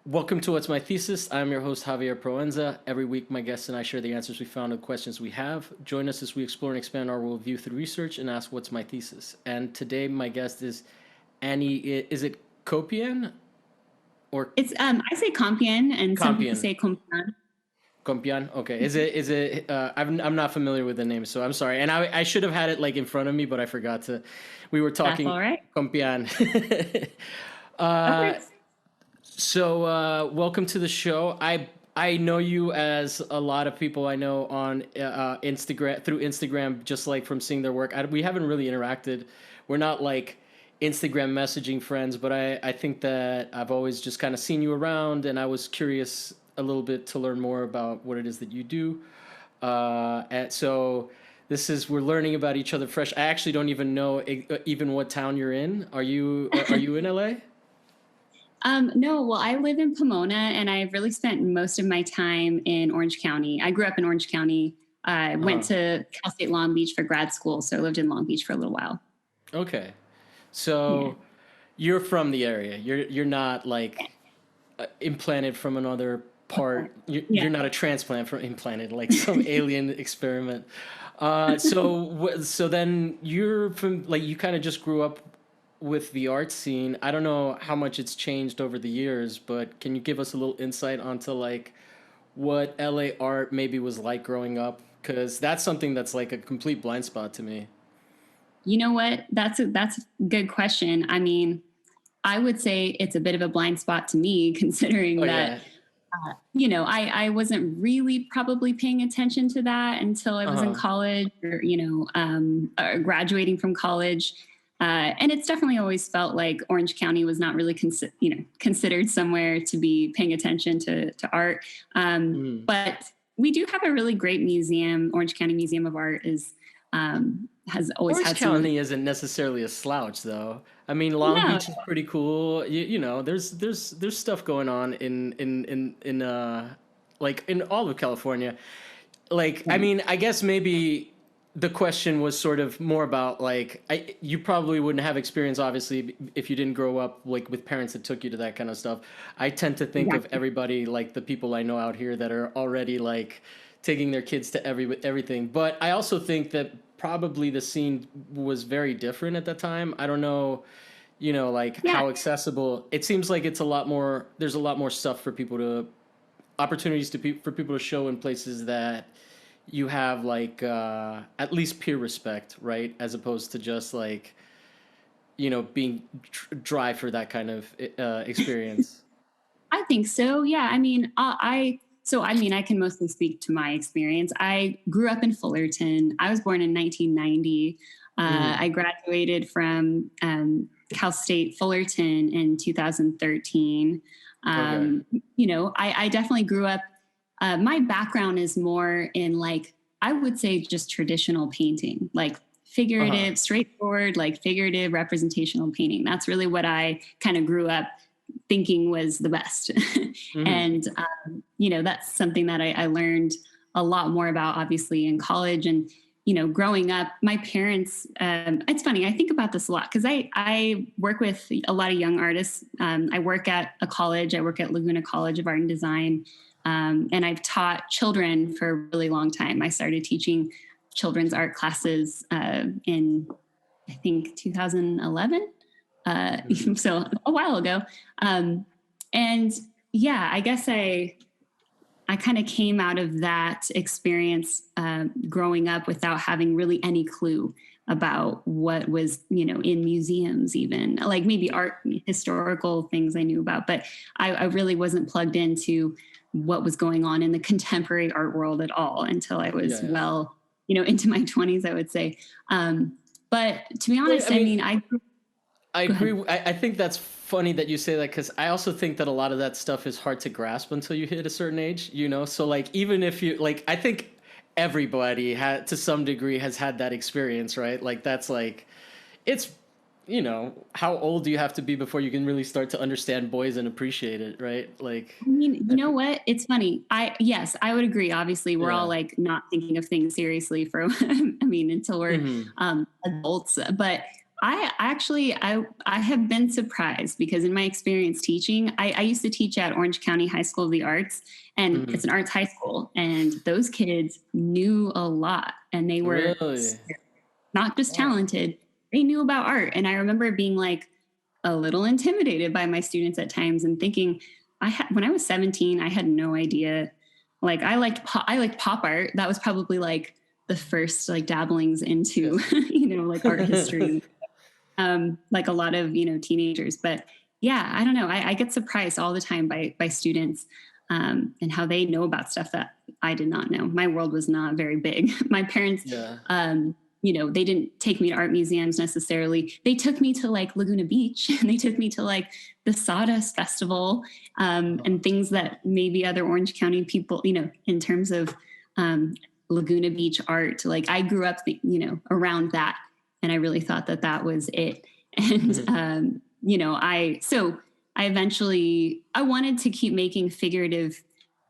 Welcome to What's My Thesis. I'm your host, Javier Proenza. Every week, my guests and I share the answers we found to the questions we have. Join us as we explore and expand our worldview through research and ask, What's my thesis? And today, my guest is Annie. Is it Copian or It's I say Compean, and some people Compian? say Compean. Compian? Okay. Is it? I'm not familiar with the name, so I'm sorry. And I should have had it like in front of me, but I forgot to. We were That's talking all right. Compian. That uh, works. Welcome to the show. I know you as a lot of people I know on Instagram through Instagram, just like from seeing their work. We haven't really interacted. We're not like Instagram messaging friends, but I think that I've always just kind of seen you around, and I was curious a little bit to learn more about what it is that you do. And so this is we're learning about each other fresh. I actually don't even know even what town you're in. Are you in LA? No, well, I live in Pomona, and I've really spent most of my time in Orange County. I grew up in Orange County. I went Uh-huh. to Cal State Long Beach for grad school, so I lived in Long Beach for a little while. Okay. Yeah. So you're from the area. You're not like implanted from another part. You're Yeah. not a transplant from implanted like some alien experiment. So then you're from like you kind of just grew up with the art scene. I don't know how much it's changed over the years, but can you give us a little insight onto like what LA art maybe was like growing up? Because that's something that's like a complete blind spot to me. You know what? That's a good question. I mean, I would say it's a bit of a blind spot to me, Oh considering that yeah. I wasn't really probably paying attention to that until I was in Uh-huh. college or, graduating from college. And it's definitely always felt like Orange County was not really, considered somewhere to be paying attention to art. Mm. But we do have a really great museum. Orange County Museum of Art has always Orange had some really, County isn't necessarily a slouch, though. I mean, Long no, Beach is pretty cool. There's stuff going on in like in all of California. Like, I right. mean, I guess maybe the question was sort of more about like you probably wouldn't have experience obviously if you didn't grow up like with parents that took you to that kind of stuff. I tend to think of Exactly. everybody like the people I know out here that are already like taking their kids to everything. But I also think that probably the scene was very different at that time. I don't know, like Yeah. how accessible. It seems like it's a lot more there's a lot more stuff for people to opportunities for people to show in places that you have like at least peer respect, right? As opposed to just like being dry for that kind of experience. I think so. Yeah. I mean, I can mostly speak to my experience. I grew up in Fullerton. I was born in 1990. Hmm. I graduated from Cal State Fullerton in 2013. Okay. I definitely grew up. My background is more in like, I would say just traditional painting, like Uh huh. figurative, straightforward, like figurative representational painting. That's really what I kind of grew up thinking was the best. Hmm. And, that's something that I learned a lot more about, obviously, in college. And, growing up, my parents, it's funny, I think about this a lot because I work with a lot of young artists. I work at a college, I work at Laguna College of Art and Design. And I've taught children for a really long time. I started teaching children's art classes in, I think, 2011. Hmm. So a while ago. Um, and yeah, I guess I kind of came out of that experience growing up without having really any clue about what was, in museums, even like maybe art, historical things I knew about, but I really wasn't plugged into what was going on in the contemporary art world at all until I was Yeah, yeah. well, into my 20s, I would say. But to be Well, I honest, I mean, mean, I go agree. ahead. I think that's funny that you say that because I also think that a lot of that stuff is hard to grasp until you hit a certain age, So, like, even if you, like, I think everybody had, to some degree, has had that experience, right? Like, that's like, it's, how old do you have to be before you can really start to understand boys and appreciate it, right? Like, I mean, you I know think, what? It's funny. Yes, I would agree. Obviously, we're all yeah. like not thinking of things seriously for, I mean, until we're Hmm. adults. But I have been surprised because in my experience teaching, I used to teach at Orange County High School of the Arts, and Hmm. it's an arts high school, and those kids knew a lot, and they were Really? not just Wow. talented, they knew about art. And I remember being like a little intimidated by my students at times and thinking, when I was 17, I had no idea. Like I liked pop art. That was probably like the first like dabblings into, like art history, like a lot of, teenagers. But yeah, I don't know. I get surprised all the time by students, and how they know about stuff that I did not know. My world was not very big. My parents, Yeah. they didn't take me to art museums necessarily. They took me to like Laguna Beach and they took me to like the Sawdust Festival, Uh-huh. and things that maybe other Orange County people, in terms of, um, Laguna Beach art. Like I grew up, around that, and I really thought that that was it. And Mhm. I eventually I wanted to keep making figurative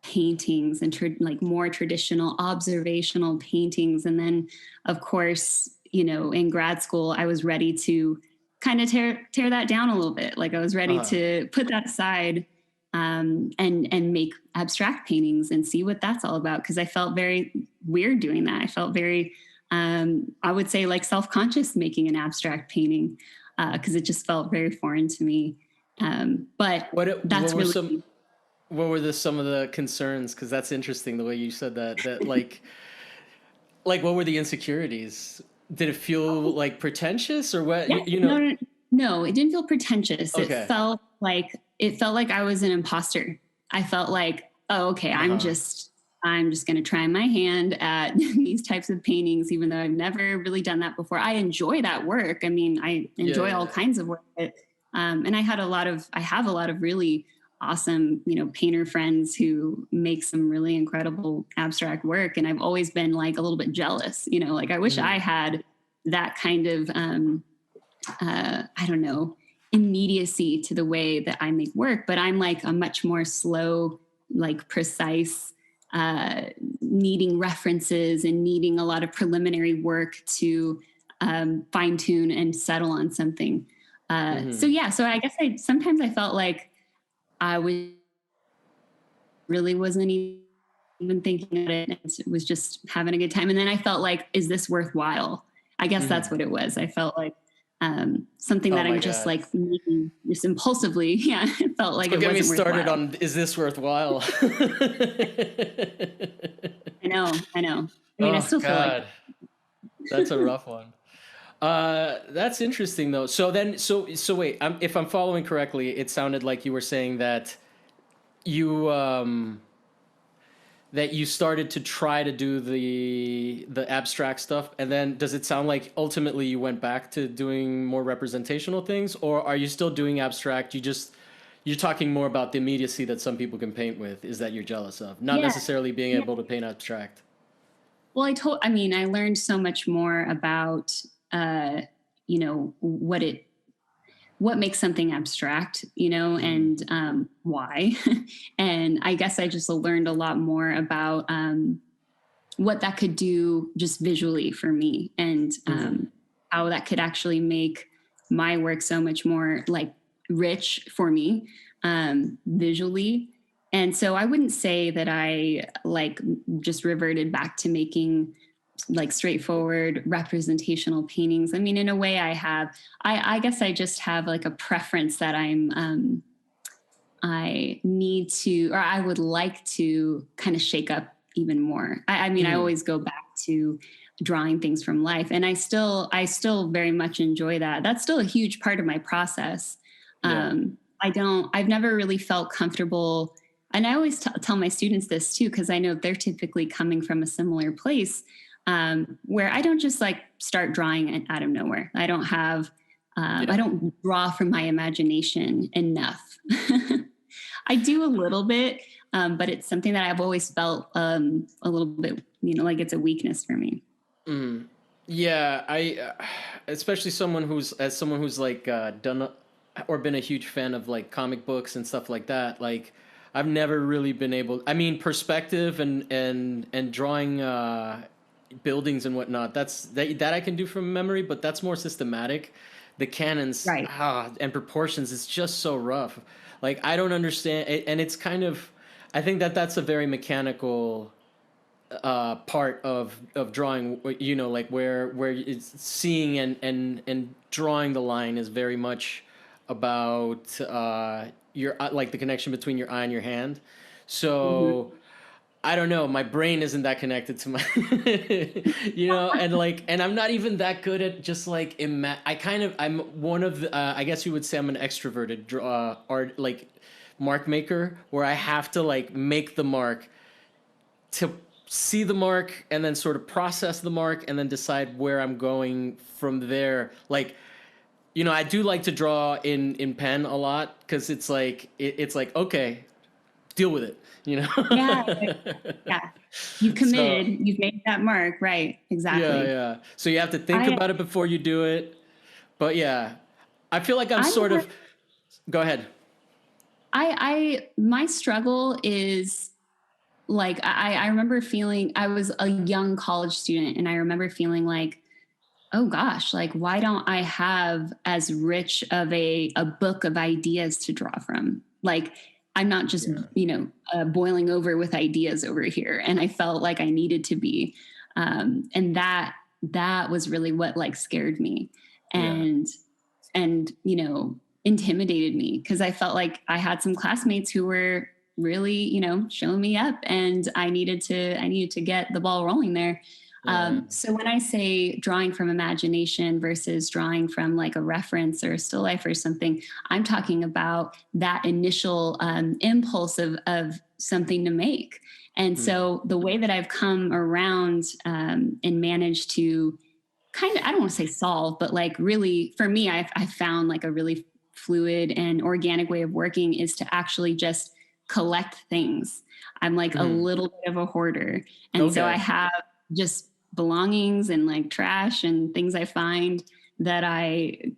paintings and like more traditional observational paintings. And then, of course, in grad school, I was ready to kind of tear that down a little bit. Like I was ready Uh-huh. to put that aside, and make abstract paintings and see what that's all about. Because I felt very weird doing that. I felt very, I would say, like self-conscious making an abstract painting, because it just felt very foreign to me. But What that's were really, some of the concerns? Because that's interesting the way you said that. Like what were the insecurities? Did it feel like pretentious or what? yeah, no, it didn't feel pretentious. Okay. It felt like I was an imposter. I felt like, oh, okay, Uh-huh. I'm just going to try my hand at these types of paintings, even though I've never really done that before. I enjoy that work. I mean, I Yeah, enjoy all yeah. kinds of work, and I have a lot of really awesome, painter friends who make some really incredible abstract work. And I've always been like a little bit jealous, like I wish I Mhm. had that kind of, I don't know, immediacy to the way that I make work. But I'm like a much more slow, like precise, uh, needing references and needing a lot of preliminary work to, fine tune and settle on something. So Mhm. yeah, so I guess sometimes I felt like I really wasn't even thinking about it and was just having a good time. And then I felt like, is this worthwhile? I guess that's Mhm. what it was. I felt like, something Oh that my I'm just God. like making just impulsively. Yeah, it felt like Don't it get me wasn't started worthwhile. on is this worthwhile? I know. I mean, I Oh still feel like God. That's a rough one. That's interesting though. So wait, if I'm following correctly, it sounded like you were saying that you that you started to try to do the abstract stuff, and then does it sound like ultimately you went back to doing more representational things, or are you still doing abstract? You're talking more about the immediacy that some people can paint with is that you're jealous of, not yeah, necessarily being yeah. able to paint abstract. Well, I mean, I learned so much more about, uh, what makes something abstract, Mm-hmm. and, why. And I guess I just learned a lot more about, what that could do just visually for me, and, Mm-hmm. how that could actually make my work so much more like rich for me, visually. And so I wouldn't say that I like just reverted back to making like straightforward representational paintings. I mean, in a way I have. I guess I just have like a preference that I need to, or I would like to kind of shake up even more. I mean, I Mm-hmm. always go back to drawing things from life, and I still very much enjoy that. That's still a huge part of my process. Yeah. I've never really felt comfortable. And I always tell my students this too, because I know they're typically coming from a similar place, where I don't just like start drawing out of nowhere. I Yeah. don't draw from my imagination enough. I do a little bit, but it's something that I've always felt, a little bit, like it's a weakness for me. Mm. Yeah, especially someone who's like done or been a huge fan of like comic books and stuff like that. Like, I've never really been able. I mean, perspective and drawing buildings and whatnot. That I can do from memory, but that's more systematic. the cannons Right. and proportions is just so rough. Like I don't understand it, and it's kind of, I think that that's a very mechanical part of drawing. You know, like where it's seeing and drawing the line is very much about your like the connection between your eye and your hand. So Hmm. I don't know. My brain isn't that connected to my, you know, and like, and I'm not even that good at just like I kind of, I'm one of the, I guess you would say I'm an extroverted art, like mark maker, where I have to like make the mark to see the mark and then sort of process the mark and then decide where I'm going from there. Like, you know, I do like to draw in pen a lot because it's like, it's like, okay, deal with it, you Yeah. know? Yeah. You've So committed. You've made that mark. Right. yeah, Exactly. yeah. So you have to think I, about it before you do it. But yeah, I feel like I'm I'm sort more, of. Go ahead. my struggle is like, I remember feeling, I was a young college student and I remember feeling like, oh gosh, like why don't I have as rich of a book of ideas to draw from? Like I'm not just, Yeah, boiling over with ideas over here. And I felt like I needed to be. And that was really what like scared me yeah, and, intimidated me because I felt like I had some classmates who were really, showing me up and I needed to get the ball rolling there. yeah. So when I say drawing from imagination versus drawing from like a reference or a still life or something, I'm talking about that initial impulse of something to make. And Mm, so the way that I've come around and managed to kind of, I don't want to say solve, but like really for me, I've found like a really fluid and organic way of working is to actually just collect things. I'm like a mm. little bit of a hoarder. And so I Okay. have just belongings and like trash and things I find that I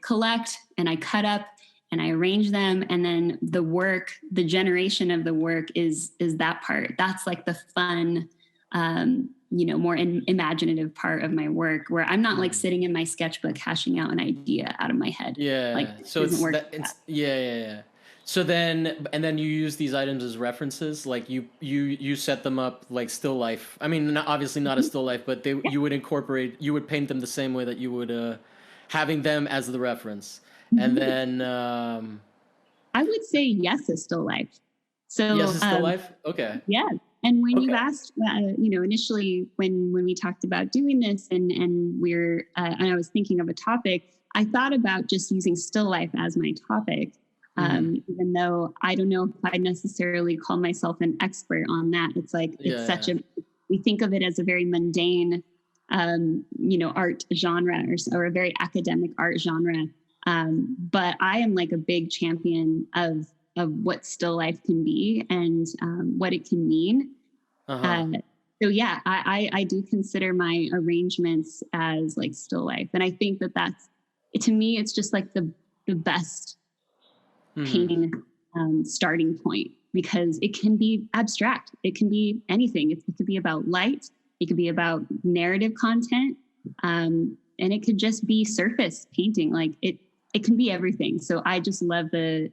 collect and I cut up and I arrange them. And then the generation of the work is that part. That's like the fun, more imaginative part of my work where I'm not like Mm. sitting in my sketchbook hashing out an idea out of my head. Like Yeah. it So doesn't it's work that. like that. It's yeah, yeah, yeah. So then, and then you use these items as references. Like you set them up like still life. I mean, not, obviously not a Mhm. still life, but they Yeah. you would incorporate. You would paint them the same way that you would having them as the reference, and Mhm. then I would say yes is still life. yes, So it's still life. Okay. yeah. And when you Okay. asked, initially when we talked about doing this and I was thinking of a topic, I thought about just using still life as my topic. Mm-hmm. Even though I don't know if I necessarily call myself an expert on that. It's like, it's such Yeah. we think of it as a very mundane, art genre or a very academic art genre. But I am like a big champion of what still life can be and what it can mean. Uh huh. Uh, so yeah, I do consider my arrangements as like still life, and I think that that's to me it's just like the best Mm-hmm. painting starting point because it can be abstract, it can be anything. It could be about light, it could be about narrative content, and it could just be surface painting. Like it can be everything. So I just love the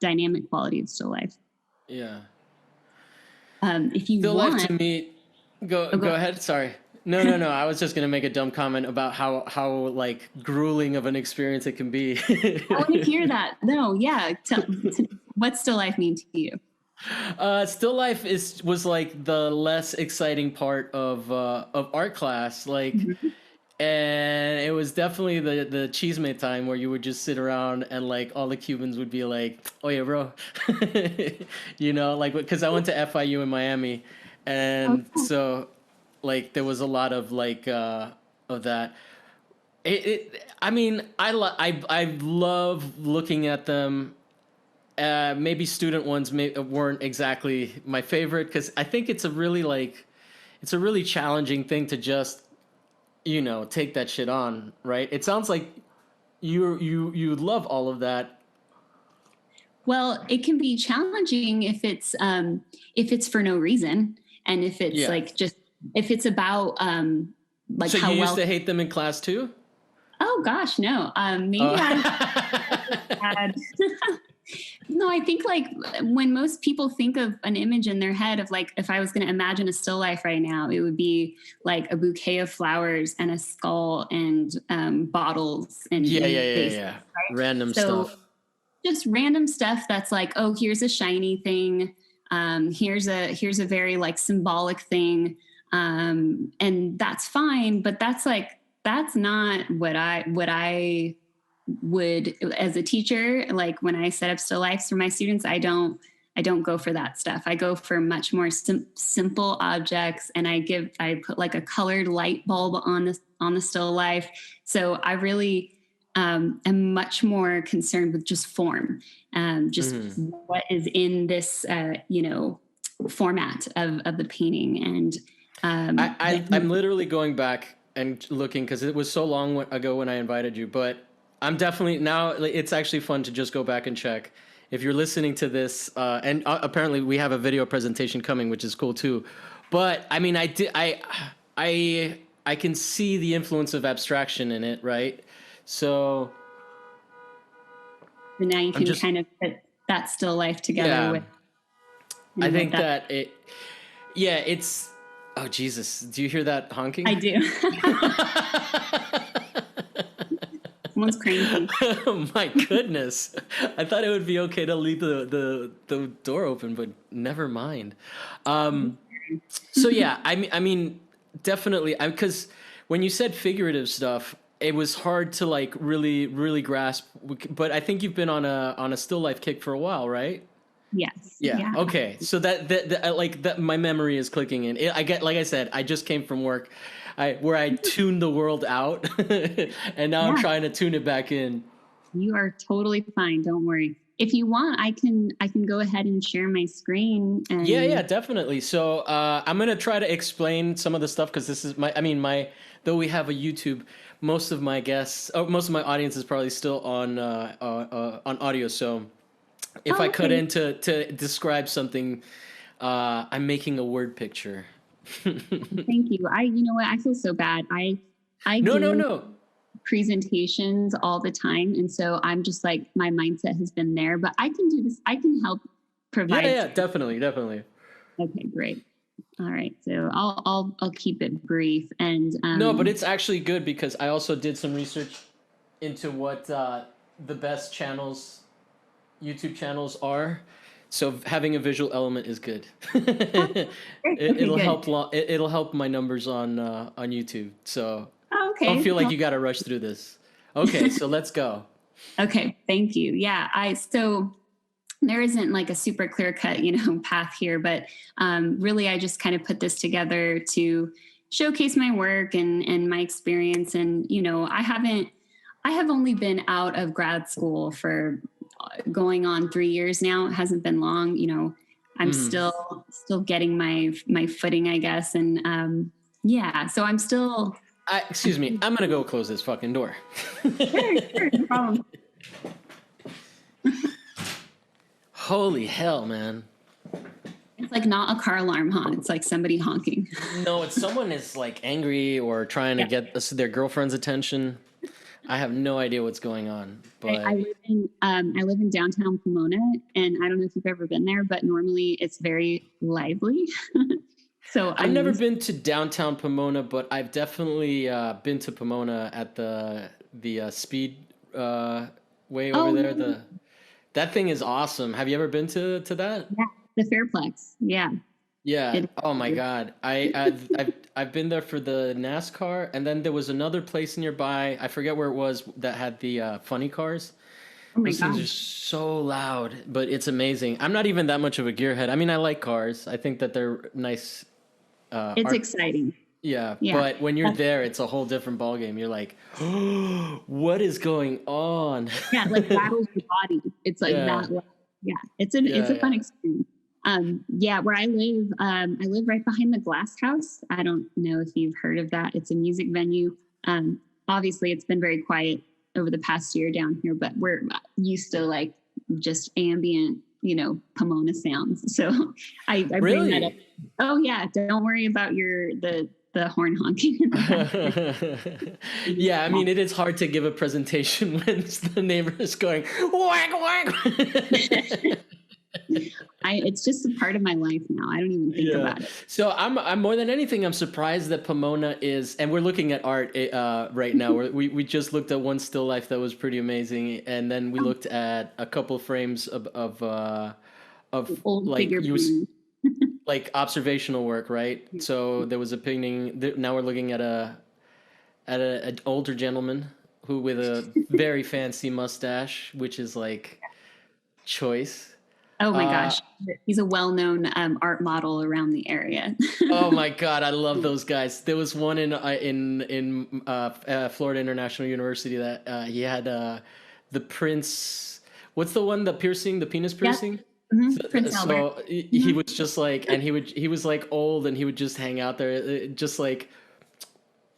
dynamic quality of still life. Yeah. If you Still life want, to me. Go oh, go go ahead. ahead. Sorry. No, no, no. I was just gonna make a dumb comment about how like grueling of an experience it can be. I want to hear that. No, yeah. What's still life mean to you? Still life is was like the less exciting part of art class. Like, Mhm. and it was definitely the cheesemate time where you would just sit around and like all the Cubans would be like, "Oh yeah, bro," you know, like because I went to FIU in Miami, Oh, and cool. so like there was a lot of like of that. I mean, I love looking at them. Maybe student ones weren't exactly my favorite because I think it's a really like it's a really challenging thing to just take that shit on, right? It sounds like you love all of that. Well, it can be challenging if it's for no reason, and if it's Yeah. like just if it's about like So you how used well to hate them in class too? Oh gosh, no. Maybe I Oh. had. No, I think like when most people think of an image in their head of like, if I was going to imagine a still life right now, it would be like a bouquet of flowers and a skull and bottles Yeah, yeah, and yeah, vases, yeah. right? Random So stuff. just random stuff that's like, oh, here's a shiny thing. Here's a very like symbolic thing. And that's fine, but that's not what I would as a teacher, like when I set up still lifes for my students, I don't go for that stuff. I go for much more simple objects, and I put like a colored light bulb on the still life. So I really am much more concerned with just form, just Hmm. what is in this format of the painting. And I'm literally going back and looking because it was so long ago when I invited you, but I'm definitely now. It's actually fun to just go back and check. If you're listening to this, and apparently we have a video presentation coming, which is cool too. But I mean, I can see the influence of abstraction in it, right? So now you I'm can just, kind of put that still life together yeah. with I what think that that it, yeah, it's. Oh Jesus! Do you hear that I honking? do. Someone's cranky. Oh my goodness. I thought it would be okay to leave the door open, but never mind. Um, so yeah, I mean, definitely. Because when you said figurative stuff, it was hard to like really grasp. But I think you've been on a still life kick for a while, right? Yes. Yeah. Yeah. Okay. So that like that my memory is clicking in. I get like I said, I just came from work, where I tuned the world out, and now I'm Yeah. trying to tune it back in. You are totally fine. Don't worry. If you want, I can go ahead and share my screen Yeah, yeah, and definitely. So I'm gonna try to explain some of the stuff because this is my. I mean, my though we have a YouTube, most of my guests, most of my audience is probably still on audio. So if I oh, cut okay. in to describe something, I'm making a word picture. Thank you. You know what? I feel so bad. I No, no, do no. presentations all the time, and so I'm just like my mindset has been there. But I can do this. I can help Yeah, provide. yeah, definitely, definitely. Okay, great. All right. So I'll keep it brief. And No, but it's actually good because I also did some research into what the best channels, YouTube channels are. So having a visual element is good. oh, great. Okay, It'll good. help. It'll help my numbers on YouTube. So Oh, don't okay. feel like Well, you got to rush through this. Okay, so let's go. okay. Thank you. Yeah. So there isn't like a super clear cut, path here, but really I just kind of put this together to showcase my work and my experience. And, I have only been out of grad school for going on 3 years now. It hasn't been long, I'm Hmm. still getting my footing, I guess. And yeah, so I'm still, Excuse me. I'm gonna go close this fucking door. sure, sure, no problem. Holy hell, man. It's like not a car alarm, huh? It's like somebody honking. No, it's someone is like angry or trying to Yeah. get their girlfriend's attention. I have no idea what's going on, I but live in downtown Pomona, and I don't know if you've ever been there, but normally it's very lively. So I've I'm never used. been to downtown Pomona, but I've definitely been to Pomona at the speed way over Oh there. yeah, The That thing is awesome. Have you ever been to that? yeah, the Fairplex. Yeah, Yeah. it Oh my is. God. I've been there for the NASCAR, and then there was another place nearby. I forget where it was that had the funny cars. Oh my Those things are gosh, so loud, but it's amazing. I'm not even that much of a gearhead. I mean, I like cars. I think that they're nice it's art. exciting. Yeah, Yeah, but when you're that's, there, it's a whole different ballgame. You're like, what is going on? yeah, like rattles your body. It's like Yeah, that. Yeah, it's a fun yeah, experience. Yeah, where I live right behind the Glass House. I don't know if you've heard of that. It's a music venue. Obviously, it's been very quiet over the past year down here, but we're used to like just ambient, Pomona sounds. So I yeah. bring that up. Really? Oh yeah, don't worry about the the horn honking in the Yeah, I back. mean, it is hard to give a presentation when the neighbor is going whack whack. It's just a part of my life now. I don't even think Yeah. about it. So I'm more than anything, I'm surprised that Pomona is, and we're looking at art right now. We just looked at one still life that was pretty amazing, and then we looked at a couple frames of Old like figure painting. like observational work, right? So there was a painting. Now we're looking at an older gentleman who with a very fancy mustache, which is like choice. Oh my Uh, gosh, he's a well-known art model around the area. Oh my God, I love those guys. There was one in Florida International University that he had the Prince. What's the one? The piercing, the penis Yes, piercing. Prince Albert. So he was just like, and he was like old, and he would just hang out there, just like,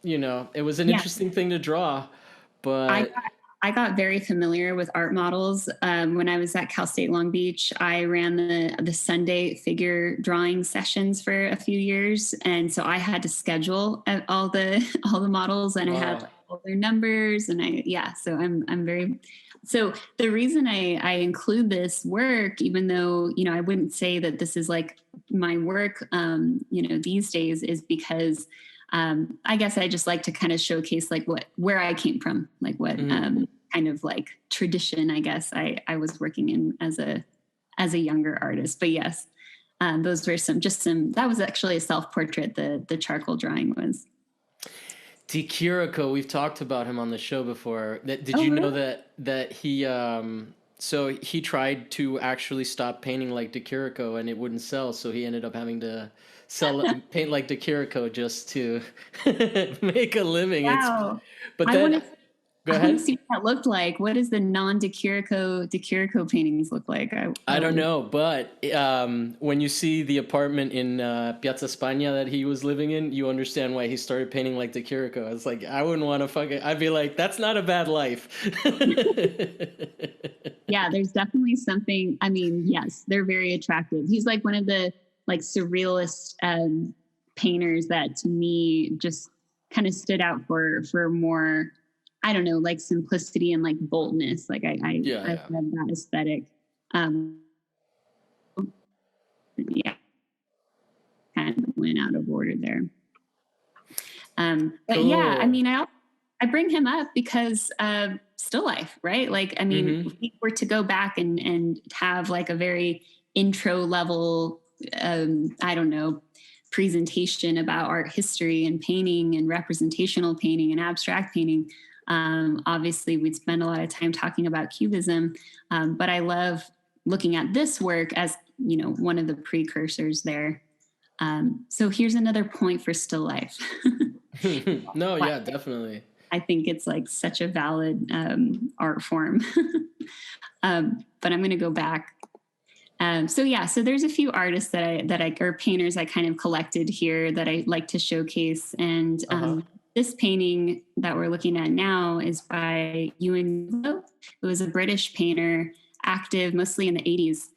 it was an Yeah, interesting thing to draw, I but got, I got very familiar with art models when I was at Cal State Long Beach. I ran the Sunday figure drawing sessions for a few years, and so I had to schedule all the all the models, and I had wow. like, all their numbers, and so I'm very. So the reason I include this work, even though I wouldn't say that this is like my work, these days, is because I guess I just like to kind of showcase like where I came from, like what kind of like tradition I guess I was working in as a younger artist. But yes, those were some. That was actually a self-portrait. The charcoal drawing was. T. Kiriko, we've talked about him on the show before. Did Oh you know really? that he so he tried to actually stop painting like De Chirico and it wouldn't sell, so he ended up having to paint like De Chirico just to make a living. Wow. But I want then to go I want to ahead. see what that looked like. What does the non-De Chirico paintings look like? I I don't would. know, but when you see the apartment in Piazza Spagna that he was living in, you understand why he started painting like De Chirico. It's like I wouldn't want to fucking. I'd be like, that's not a bad life. Yeah, there's definitely something. I mean, yes, they're very attractive. He's like one of the like surrealist painters that to me just kind of stood out for more, I don't know, like simplicity and like boldness. Like Yeah, I yeah. love that aesthetic. Um, yeah, kind of went out of order there. But yeah, I Cool. mean, I bring him up because still life, right? Like, I mean, Mm-hmm. if we were to go back and have like a very intro level, I don't know, presentation about art history and painting and representational painting and abstract painting. Obviously, we'd spend a lot of time talking about Cubism, but I love looking at this work as one of the precursors there. So here's another point for still life. No, Why yeah, definitely. I think it's like such a valid art form. But I'm going to go back. So there's a few artists that I or painters I kind of collected here that I like to showcase. And Uh-huh. this painting that we're looking at now is by Ewan Willow. It was a British painter, active mostly in the 80s,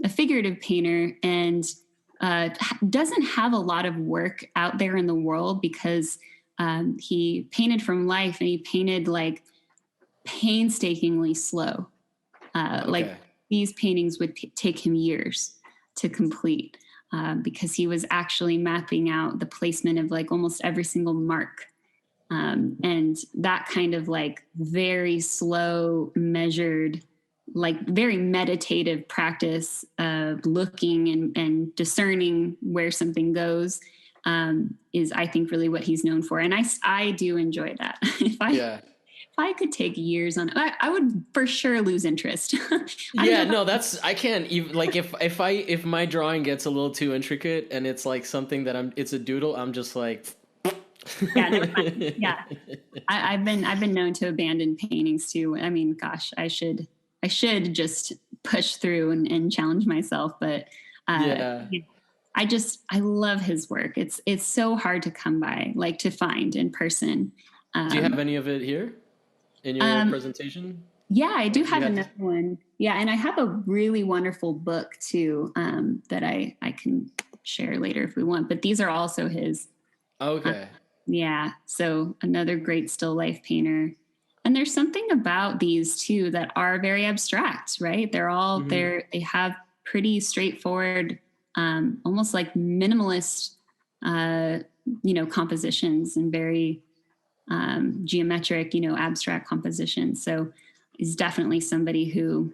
a figurative painter, and doesn't have a lot of work out there in the world because he painted from life and he painted like painstakingly slow. Like Okay. these paintings would take him years to complete because he was actually mapping out the placement of like almost every single mark. And that kind of like very slow, measured, like very meditative practice of looking and discerning where something goes is, I think, really what he's known for. And I do enjoy that. Yeah. If I could take years on, I would for sure lose interest. I don't know Yeah, if no, I can't even like if my drawing gets a little too intricate and it's like something that it's a doodle, I'm just like yeah, never mind. Yeah, I've been known to abandon paintings too. I mean, gosh, I should just push through and challenge myself. But Yeah. you know, I love his work. It's so hard to come by, like to find in person. Do you have Um, any of it here in your um, presentation? yeah, I Or do do you have have to? another one. Yeah, and I have a really wonderful book too that I can share later if we want. But these are also his. Okay. Yeah. So another great still life painter. And there's something about these too that are very abstract, right? They're all Hmm. there. They have pretty straightforward, almost like minimalist, uh, compositions and very geometric, abstract compositions. So he's definitely somebody who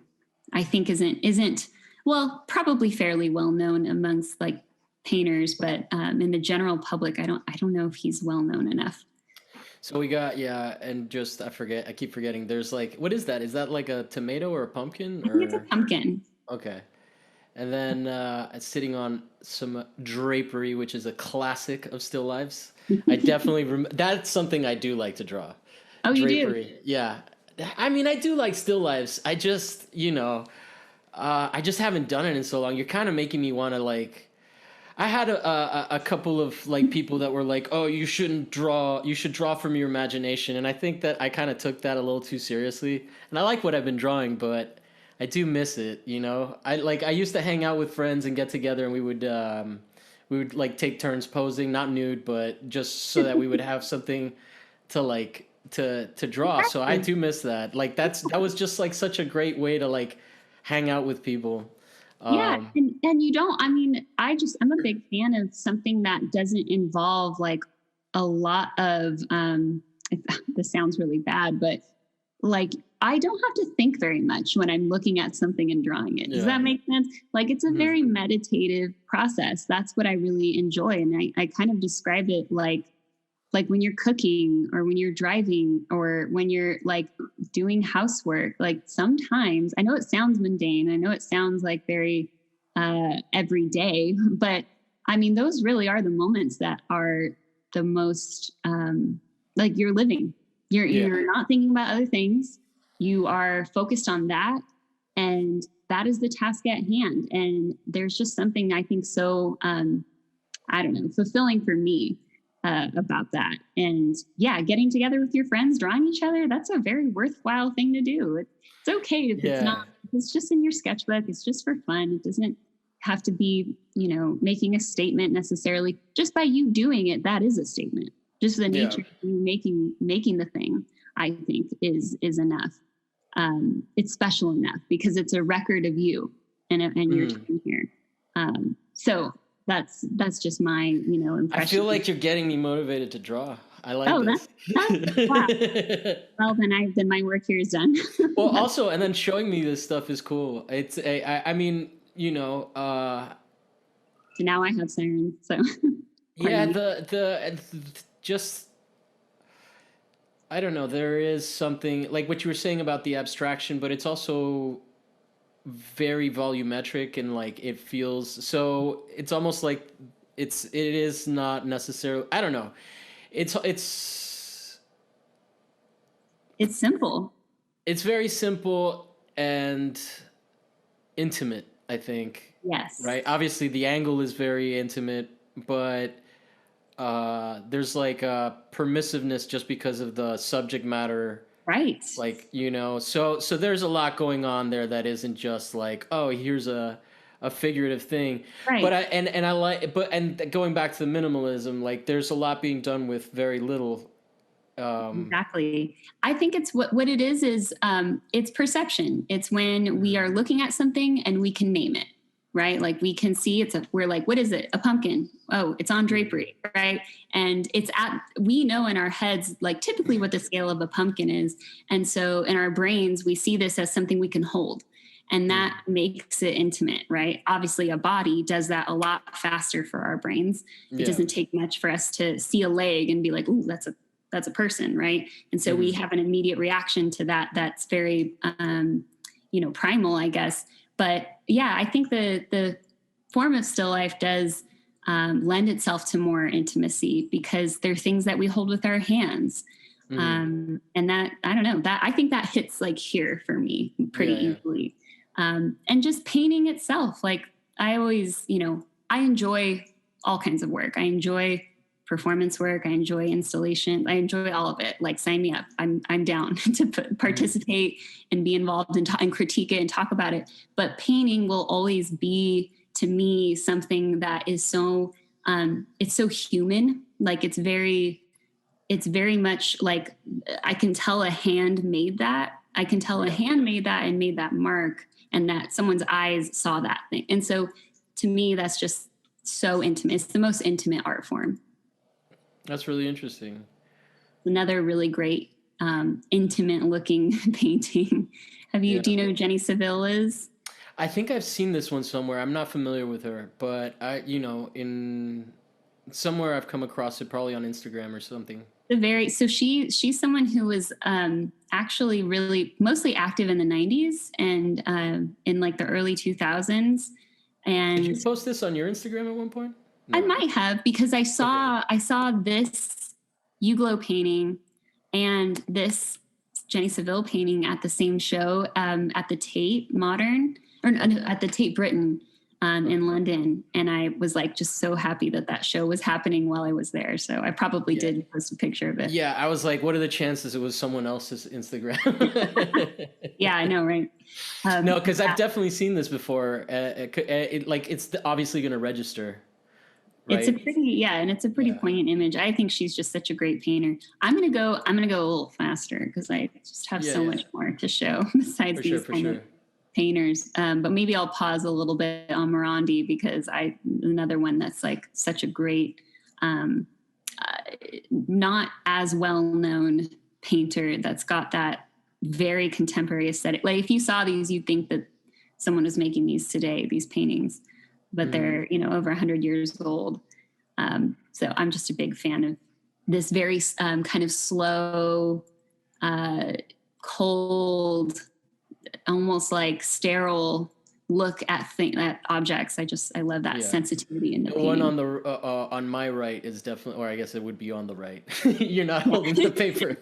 I think isn't well, probably fairly well known amongst like painters, but in the general public, I don't know if he's well known enough. So we got, yeah, and just I keep forgetting. There's like, what is that? Is that like a tomato or a pumpkin I think it's a or pumpkin. okay? And then it's sitting on some drapery, which is a classic of still lifes. I definitely that's something I do like to draw. Oh, you do? Drapery, yeah. I mean, I do like still lifes. I just, I just haven't done it in so long. You're kind of making me want to like. I had a couple of like people that were like, "Oh, you shouldn't draw. You should draw from your imagination." And I think that I kind of took that a little too seriously. And I like what I've been drawing, but I do miss it. I used to hang out with friends and get together, and we would like take turns posing, not nude, but just so that we would have something to like to draw. So I Exactly. do miss that. Like that was just like such a great way to like hang out with people. Yeah, Um, and you don't. I mean, I'm a big fan of something that doesn't involve like a lot of. This sounds really bad, but like I don't have to think very much when I'm looking at something and drawing it. Does yeah. that make sense? Like it's a Mhm. very meditative process. That's what I really enjoy. And I kind of describe it like when you're cooking or when you're driving or when you're like doing housework. Like sometimes I know it sounds mundane. I know it sounds like very everyday, but I mean, those really are the moments that are the most like you're living. Yeah. You're not thinking about other things. You are focused on that, and that is the task at hand. And there's just something I think so I don't know, fulfilling for me about that. And yeah, getting together with your friends, drawing each other, that's a very worthwhile thing to do. It's okay if it's not, Yeah. if it's just in your sketchbook, it's just for fun. It doesn't have to be, making a statement necessarily. Just by you doing it, that is a statement. Just the Yeah. nature of you making the thing, I think, is enough. It's special enough because it's a record of you and your Mhm. time here. So that's just my I feel impression. like you're getting me motivated to draw. I like Oh, this. that's wow. Well, then my work here is done. Well, also, and then showing me this stuff is cool. I mean, So now I have sirens. So pardon yeah, me. just I don't know. There is something like what you were saying about the abstraction, but it's also very volumetric and like it feels so. It's almost like it is not necessarily. I don't know. It's It's simple. it's very simple and intimate, I think. Yes. Right? Obviously the angle is very intimate, but there's like a permissiveness just because of the subject matter, Right. like, so there's a lot going on there that isn't just like, oh, here's a figurative thing. But Right. I like, but and going back to the minimalism, like there's a lot being done with very little. um Exactly. I think it's what it is it's perception. It's when we are looking at something and we can name it, right? Like we can see we're like, what is it? A pumpkin. Oh, it's on mhm. drapery, right? And we know in our heads, like typically what the scale of a pumpkin is. And so in our brains, we see this as something we can hold. And that Mhm. makes it intimate, right? Obviously, a body does that a lot faster for our brains. It Yeah. doesn't take much for us to see a leg and be like, "Ooh, that's a person," right? And so we Mhm. have an immediate reaction to that. That's very, primal, I guess. But yeah, I think the form of still life does lend itself to more intimacy because they're things that we hold with our hands. Mhm. And that I don't know that I think that hits like here for me pretty Yeah, yeah. easily. And just painting itself, like I always, I enjoy all kinds of work. I enjoy performance work. I enjoy installation. I enjoy all of it. Like sign me up. I'm down to Mhm. participate and be involved and critique it and talk about it. But painting will always be to me something that is so it's so human. Like it's very much like I can tell a hand made that. I can tell a hand made that and made that mark, and that someone's eyes saw that thing. And so to me, that's just so intimate. It's the most intimate art form. That's really interesting. Another really great intimate looking painting. Do you know who Jenny Saville is? I think I've seen this one somewhere. I'm not familiar with her, but in somewhere I've come across it, probably on Instagram or something. She's someone who was actually really mostly active in the 90s and in like the early 2000s. And did you post this on your Instagram at one point? No. I might have, because I saw this Uglow painting and this Jenny Saville painting at the same show at the Tate Modern, or at the Tate Britain in London. And I was like just so happy that show was happening while I was there. So I probably did post a picture of it. Yeah, I was like, what are the chances it was someone else's Instagram? Yeah, I know, right? No, because I've definitely seen this before. It's obviously going to register. Right? It's a pretty poignant image. I think she's just such a great painter. I'm gonna go a little faster because I just have so much more to show besides these kind of painters. But maybe I'll pause a little bit on Morandi, because another one that's like such a great, not as well known painter that's got that very contemporary aesthetic. Like if you saw these, you'd think that someone was making these today, these paintings. But they're, over 100 years old. So I'm just a big fan of this very kind of slow, cold, almost like sterile look at objects. I love that sensitivity in the painting. One on the on my right is definitely, or I guess it would be on the right. You're not holding the paper.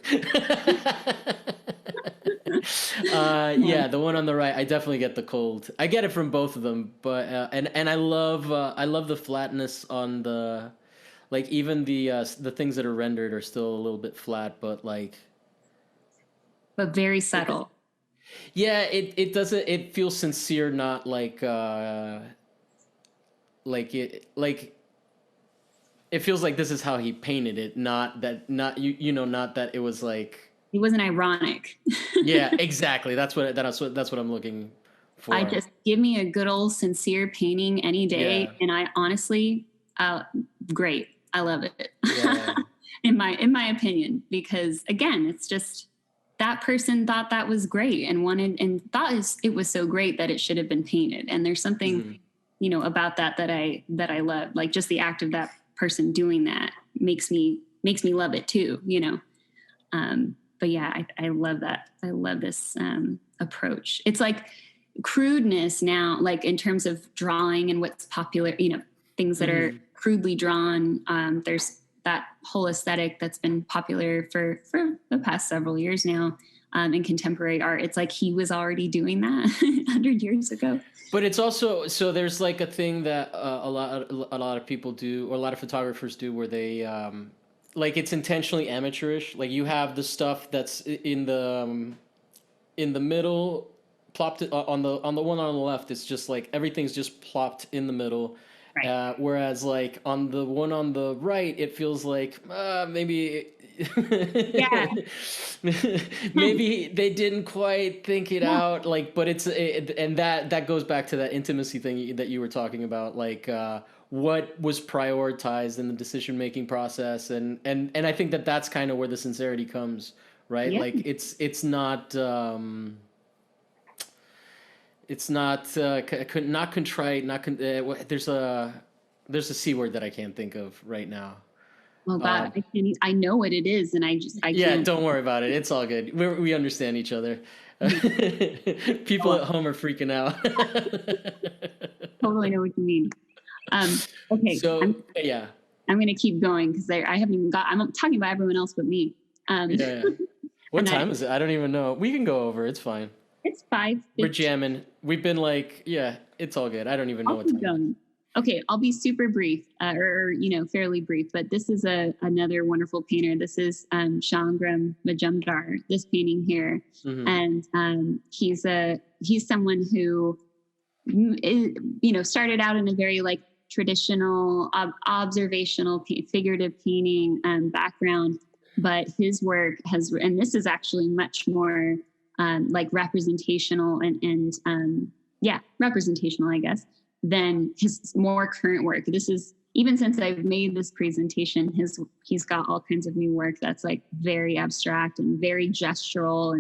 The one on the right, I definitely get the cold. I get it from both of them, but and I love the flatness on the, like, even the things that are rendered are still a little bit flat, but very subtle. Yeah, it doesn't, it feels sincere, not like it feels like this is how he painted it, not that it was like, it wasn't ironic. Yeah, exactly. That's what I'm looking for. I just, give me a good old sincere painting any day, and I honestly, great. I love it. Yeah. in my opinion, because again, it's just that person thought that was great and thought it was so great that it should have been painted. And there's something, about that I love. Like just the act of that person doing that makes me love it too. But yeah, I love that. I love this approach. It's like crudeness now, like in terms of drawing and what's popular, things that are crudely drawn. There's that whole aesthetic that's been popular for the past several years now in contemporary art. It's like he was already doing that 100 years ago. But it's also, so there's like a thing that a lot of people do, or a lot of photographers do, where they like it's intentionally amateurish. Like you have the stuff that's in the middle, plopped on the one on the left. It's just like everything's just plopped in the middle. Right. Whereas like on the one on the right, it feels like maybe maybe they didn't quite think it out. Like, but and that goes back to that intimacy thing that you were talking about. Like what was prioritized in the decision-making process. And I think that's kind of where the sincerity comes, right? Yeah. Like it's not not contrite, there's a C word that I can't think of right now. Oh God, I know what it is, and I can't. Yeah, don't worry about it. It's all good. We understand each other. People at home are freaking out. Totally know what you mean. Okay. So I'm going to keep going because I haven't even I'm talking about everyone else but me. What time is it? I don't even know. We can go over. It's fine. It's 5:50. We're jamming. We've been like, it's all good. I don't even know what time. Okay, I'll be super brief, or fairly brief. But this is another wonderful painter. This is Shangram Majumdar. This painting here, and he's someone who started out in a very like traditional observational figurative painting background, but his work has, and this is actually much more like representational and representational, I guess, than his more current work. This is, even since I've made this presentation, he's got all kinds of new work that's like very abstract and very gestural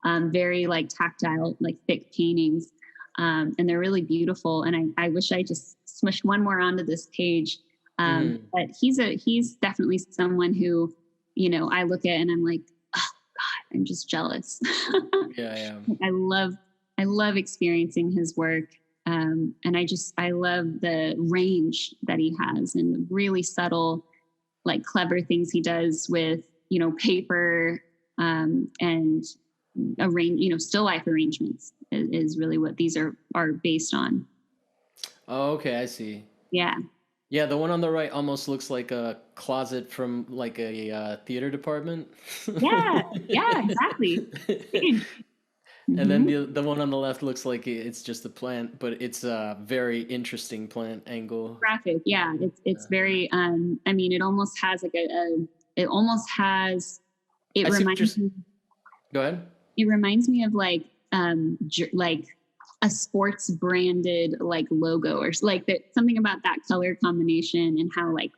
and very like tactile, like thick paintings. And they're really beautiful. And I wish I just smushed one more onto this page. But he's definitely someone who, you know, I look at and I'm like, oh God, I'm just jealous. Yeah. I love experiencing his work. And I love the range that he has and the really subtle, like clever things he does with, you know, paper, and still life arrangements is really what these are based on. Oh, okay. I see. Yeah. Yeah. The one on the right almost looks like a closet from like a theater department. Yeah, exactly. And then the one on the left looks like it's just a plant, but it's a very interesting plant angle. Graphic, yeah. It's very. I mean, it almost has like it almost has. It reminds me. Go ahead. It reminds me of like a sports branded like logo or like that. Something about that color combination and how like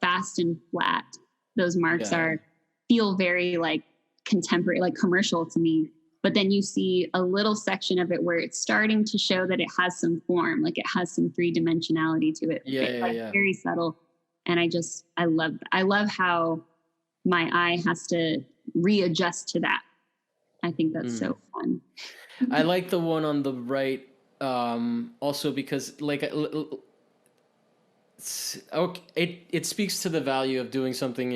fast and flat those marks are feel very like contemporary, like commercial to me. But then you see a little section of it where it's starting to show that it has some form, like it has some three-dimensionality to it. Very subtle. And I love how my eye has to readjust to that. I think that's so fun. I like the one on the right, also because like it speaks to the value of doing something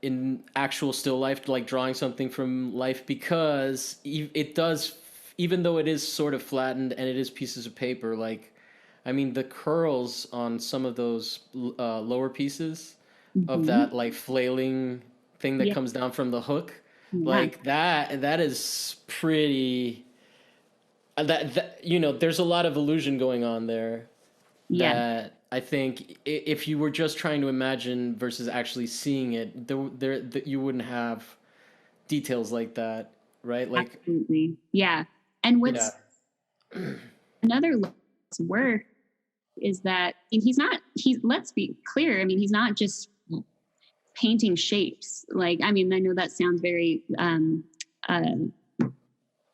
in actual still life, like drawing something from life, because it does, even though it is sort of flattened and it is pieces of paper, like, I mean, the curls on some of those lower pieces of that like flailing thing that comes down from the hook, like that is pretty, that you know, there's a lot of illusion going on there that I think if you were just trying to imagine versus actually seeing it, there you wouldn't have details like that, right? Like, absolutely, yeah. And what's another work is that, and let's be clear. I mean, he's not just painting shapes. Like, I mean, I know that sounds very, I don't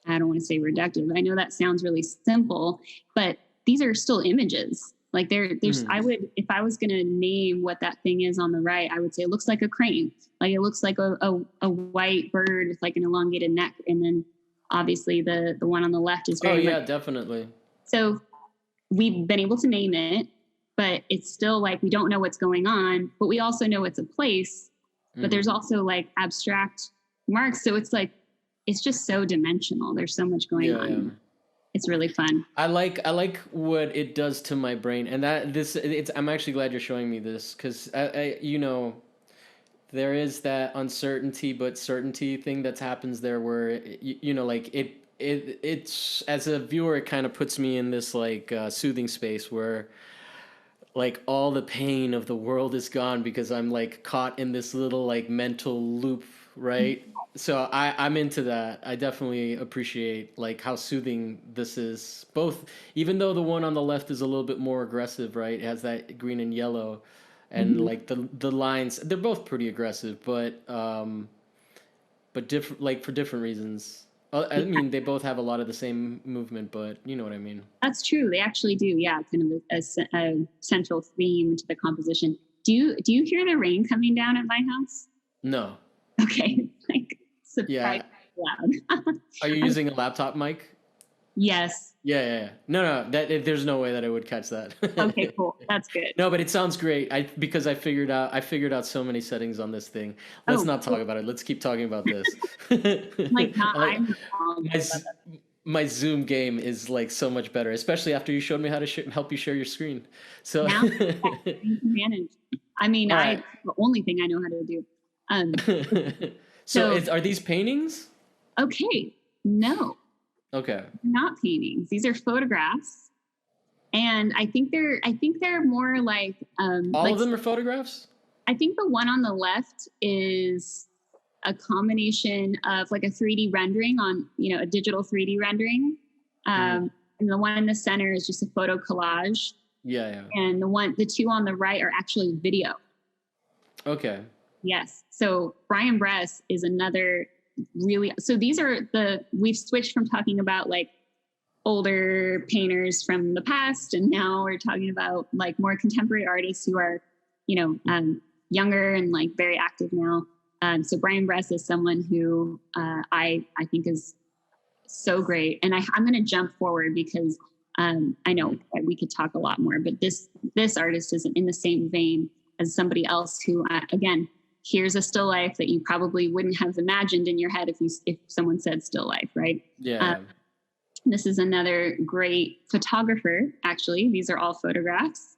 want to say reductive. I know that sounds really simple, but these are still images. Like there's, if I was going to name what that thing is on the right, I would say it looks like a crane. Like it looks like a white bird with like an elongated neck. And then obviously the one on the left is very, definitely. So we've been able to name it, but it's still like, we don't know what's going on, but we also know it's a place, but there's also like abstract marks. So it's like, it's just so dimensional. There's so much going on. Yeah. It's really fun. I like what it does to my brain, and I'm actually glad you're showing me this, because I you know, there is that uncertainty but certainty thing that happens there, where you know, like it's as a viewer, it kind of puts me in this like soothing space where like all the pain of the world is gone because I'm like caught in this little like mental loop, right? So I'm into that. I definitely appreciate like how soothing this is. Both, even though the one on the left is a little bit more aggressive, right? It has that green and yellow, and like the lines, they're both pretty aggressive, but different, like for different reasons. I mean, they both have a lot of the same movement, but you know what I mean. That's true. They actually do. Yeah, kind of a central theme to the composition. Do you hear the rain coming down at my house? No. Okay. Like surprisingly loud. Are you using a laptop mic? Yes. Yeah. No, there's no way that I would catch that. Okay, cool. That's good. No, but it sounds great. Because I figured out so many settings on this thing. Let's not talk about it. Let's keep talking about this. My Zoom game is like so much better, especially after you showed me how to help you share your screen. So now you can manage. I mean, the only thing I know how to do. So are these paintings? Okay, no. Okay. Not paintings. These are photographs. And I think they're more All like of them are photographs? I think the one on the left is a combination of like a 3D rendering on, a digital 3D rendering. Hmm. And the one in the center is just a photo collage. Yeah, yeah. And the two on the right are actually video. Okay. Yes. So Brian Bress is another so these are we've switched from talking about like older painters from the past, and now we're talking about like more contemporary artists who are, younger and like very active now. So Brian Bress is someone who I think is so great, and I'm going to jump forward because I know that we could talk a lot more, but this artist is in the same vein as somebody else who, again, here's a still life that you probably wouldn't have imagined in your head if someone said still life, right? Yeah. This is another great photographer. Actually, these are all photographs.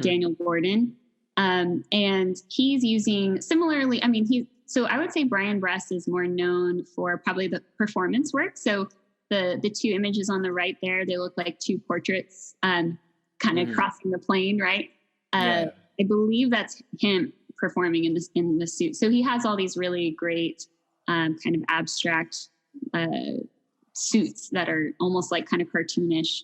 Daniel Gordon, and he's using similarly. I mean, so I would say Brian Bress is more known for probably the performance work. So the two images on the right there, they look like two portraits, kind of crossing the plane, right? Yeah. I believe that's him performing in the suit. So he has all these really great kind of abstract suits that are almost like kind of cartoonish.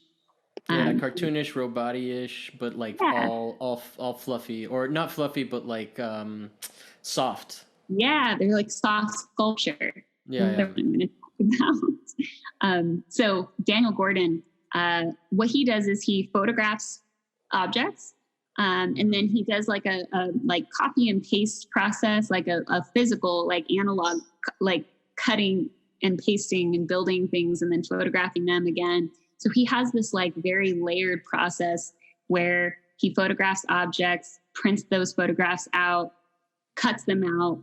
Yeah, cartoonish, robot-ish, but like all fluffy, or not fluffy, but like soft. Yeah, they're like soft sculpture. Yeah, That's what I'm going to talk about. So Daniel Gordon, what he does is he photographs objects, and then he does like a like copy and paste process, like a physical, like analog, like cutting and pasting and building things and then photographing them again. So he has this like very layered process where he photographs objects, prints those photographs out, cuts them out,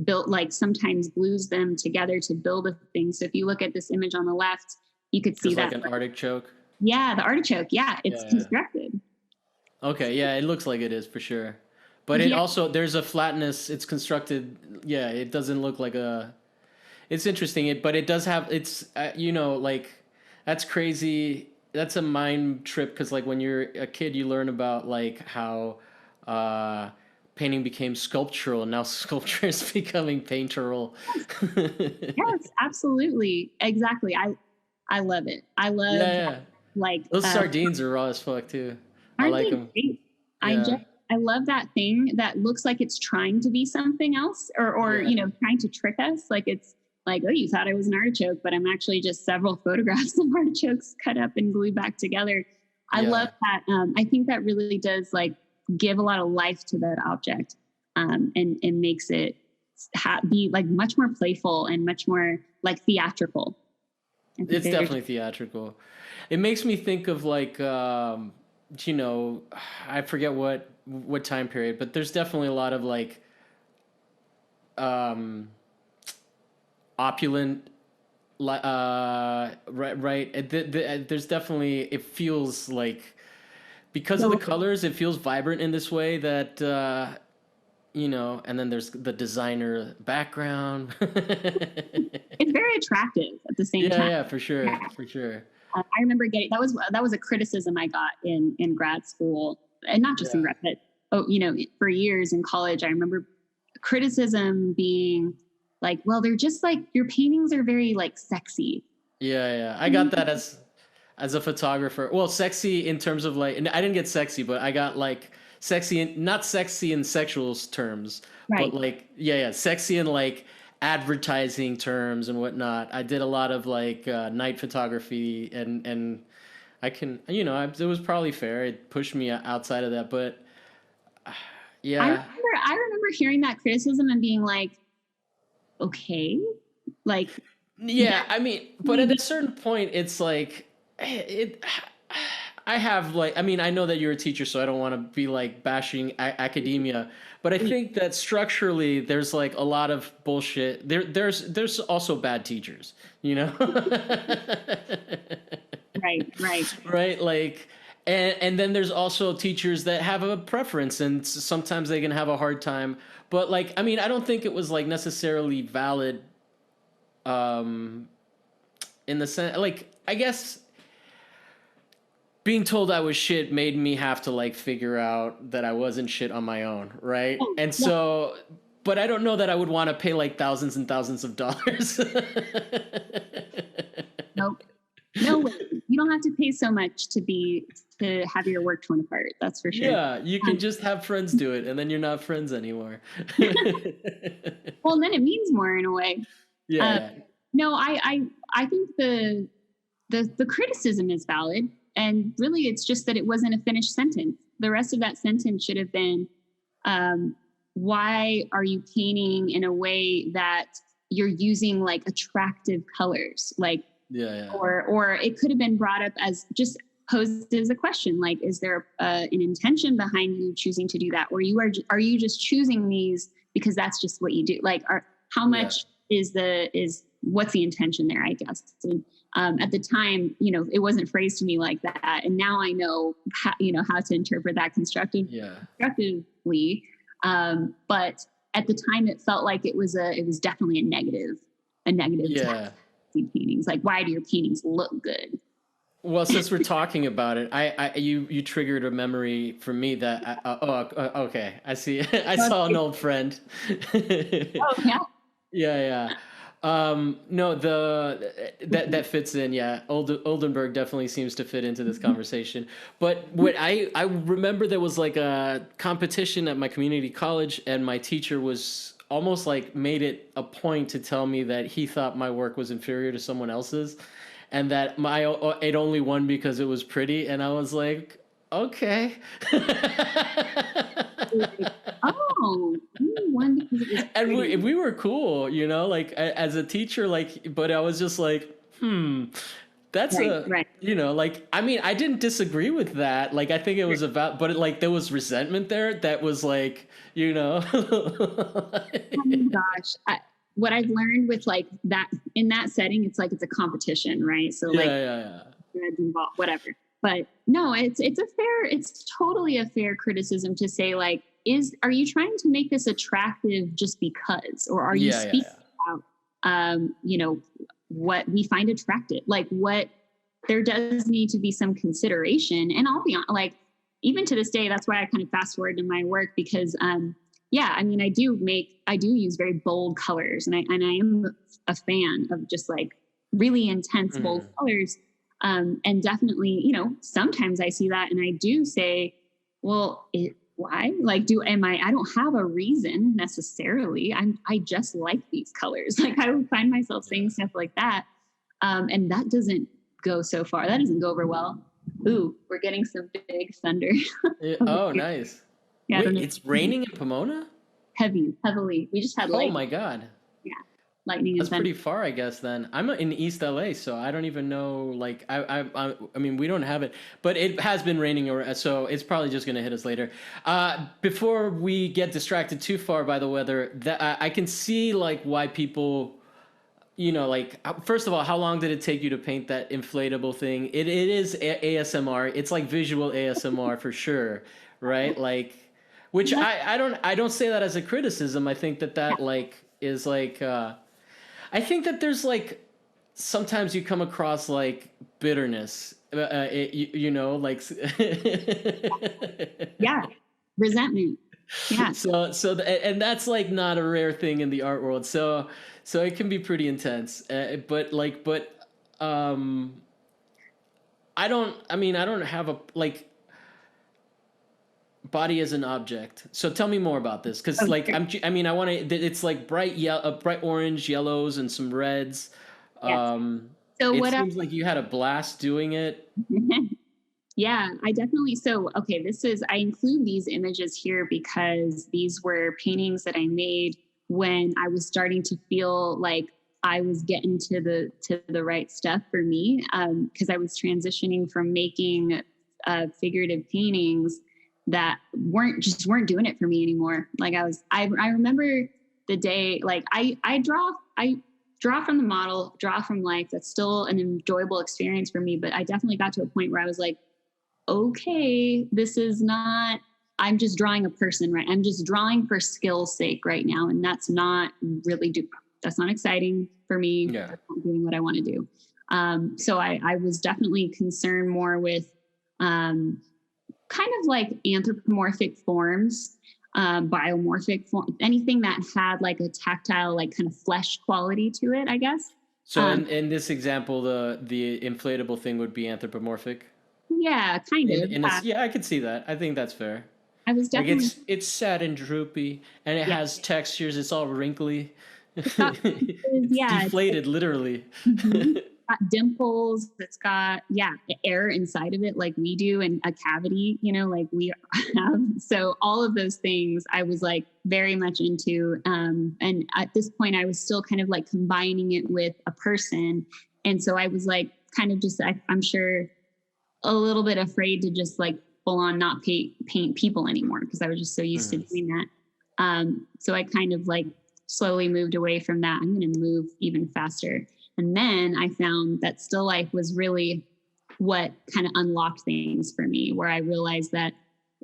built like sometimes glues them together to build a thing. So if you look at this image on the left, you could see that like an artichoke. Yeah, the artichoke. Yeah, it's constructed. Okay, yeah, it looks like it is for sure. But it also, there's a flatness. It's constructed. Yeah, it doesn't look like a. It's interesting. But it does have. It's like that's crazy. That's a mind trip because like when you're a kid, you learn about like how painting became sculptural, and now sculpture is becoming painteral. Yes, absolutely, exactly. I love it. I love like those sardines are raw as fuck too. I like them. Great? I love that thing that looks like it's trying to be something else, or trying to trick us. Like it's like, oh, you thought I was an artichoke, but I'm actually just several photographs of artichokes cut up and glued back together. I love that. I think that really does like give a lot of life to that object, and makes it be like much more playful and much more like theatrical. It's definitely theatrical. It makes me think of like I forget what time period, but there's definitely a lot of like opulent right. There's definitely, it feels like because of the colors, it feels vibrant in this way that and then there's the designer background. It's very attractive at the same time. Yeah, for sure. I remember getting that was a criticism I got in grad school, and not just in grad, but for years in college. I remember criticism being like, well, they're just like, your paintings are very like sexy. Yeah. I got that as a photographer. Well, sexy in terms of like, and I didn't get sexy, but I got like sexy, not sexy in sexual terms, but like, sexy in like advertising terms and whatnot. I did a lot of like night photography, and I can, it was probably fair. It pushed me outside of that, but yeah. I remember hearing that criticism and being like, okay, like. Yeah, I mean, but at a certain point, it's like, I have like, I mean, I know that you're a teacher, so I don't want to be like bashing academia, but I think that structurally there's like a lot of bullshit. There's also bad teachers, Right, like, and then there's also teachers that have a preference, and sometimes they can have a hard time. But like, I mean, I don't think it was like necessarily valid. In the sense, like, I guess being told I was shit made me have to like figure out that I wasn't shit on my own, right? Oh, And yeah. so, but I don't know that I would want to pay like thousands and thousands of dollars. Nope. No way. You don't have to pay so much to have your work torn apart. That's for sure. Yeah, you can Um, just have friends do it, and then you're not friends anymore. well, then it means more in a way. Yeah, Uh, yeah, no, I think the criticism is valid, and really, it's just that it wasn't a finished sentence. The rest of that sentence should have been, "Why are you painting in a way that you're using like attractive colors?" Like, yeah, yeah. or it could have been brought up as just posed as a question, like, is there an intention behind you choosing to do that, or are you just choosing these because that's just what you do? Like, how Yeah. much is what's the intention there, I guess. And at the time, it wasn't phrased to me like that, and now I know how to interpret that Yeah. constructively. But at the time, it felt like it was definitely a negative Yeah. paintings. Like, why do your paintings look good? Well, since we're talking about it, you triggered a memory for me that okay, I see. I saw an old friend. Oh yeah. Yeah, yeah. No, that fits in. Yeah, Oldenburg definitely seems to fit into this conversation. But what I remember there was like a competition at my community college, and my teacher was almost like made it a point to tell me that he thought my work was inferior to someone else's, and that my it only won because it was pretty, and I was like, okay. Oh, one because it was And pretty. we were cool, like as a teacher, like, but I was just like, that's Right, right. like, I mean, I didn't disagree with that. Like, I think it was about, but like, there was resentment there that was like, Oh my gosh. What I've learned with like that in that setting, it's like it's a competition, right? So yeah, like yeah, threads involved, whatever. But no, it's totally a fair criticism to say, like, are you trying to make this attractive just because, or are you yeah, yeah, speaking about what we find attractive? Like, what there does need to be some consideration. And I'll be honest, like, even to this day, that's why I kind of fast forward in my work, because yeah, I mean, I do use very bold colors, and I am a fan of just like really intense bold colors. And definitely, sometimes I see that and I do say, well, why? Like, I don't have a reason necessarily. I just like these colors. Like, I would find myself saying stuff like that. And that doesn't go so far. That doesn't go over well. Ooh, we're getting some big thunder. yeah. Oh, nice. Yeah, Wait, it's raining in Pomona? Heavily. We just had Oh lightning. my God. Yeah, lightning and That's thunder. pretty far, I guess. Then I'm in East LA, so I don't even know. Like, I mean, we don't have it, but it has been raining, so it's probably just gonna hit us later. Before we get distracted too far by the weather, that I can see like why people, like, first of all, how long did it take you to paint that inflatable thing? It is ASMR. It's like visual ASMR for sure, right? Like, which I don't say that as a criticism. I think that like is like. I think that there's like sometimes you come across like bitterness, like Yeah, resentment. Yeah. and that's like not a rare thing in the art world. So it can be pretty intense. Um, I don't have a like body as an object. So tell me more about this, because like I want to. It's like bright orange, yellows, and some reds. Yes. So It what seems like you had a blast doing it. Yeah, I definitely. So, okay, I include these images here because these were paintings that I made when I was starting to feel like I was getting to the right stuff for me. Because I was transitioning from making figurative paintings that weren't doing it for me anymore. Like I remember the day, like I draw from the model, draw from life. That's still an enjoyable experience for me. But I definitely got to a point where I was like, okay, this is not, I'm just drawing a person, right? I'm just drawing for skill's sake right now. And that's not that's not exciting for me. Yeah. That's not doing what I want to do. So I was definitely concerned more with kind of like anthropomorphic forms, biomorphic form, anything that had like a tactile, like kind of flesh quality to it, I guess. So in this example, the inflatable thing would be anthropomorphic. Yeah, kind of. In this, yeah, I could see that. I think that's fair. I was Like definitely, it's sad and droopy, and it yeah, has textures. It's all wrinkly. it's got pieces, It's yeah. deflated, literally. Mhm. Got dimples. It's got, yeah, air inside of it like we do, and a cavity, like we have. So all of those things I was like very much into. And at this point I was still kind of like combining it with a person. And so I was like kind of just, I'm sure, a little bit afraid to just like full on not paint people anymore, because I was just so used to doing that. So I kind of like slowly moved away from that. I'm going to move even faster. And then I found that still life was really what kind of unlocked things for me, where I realized that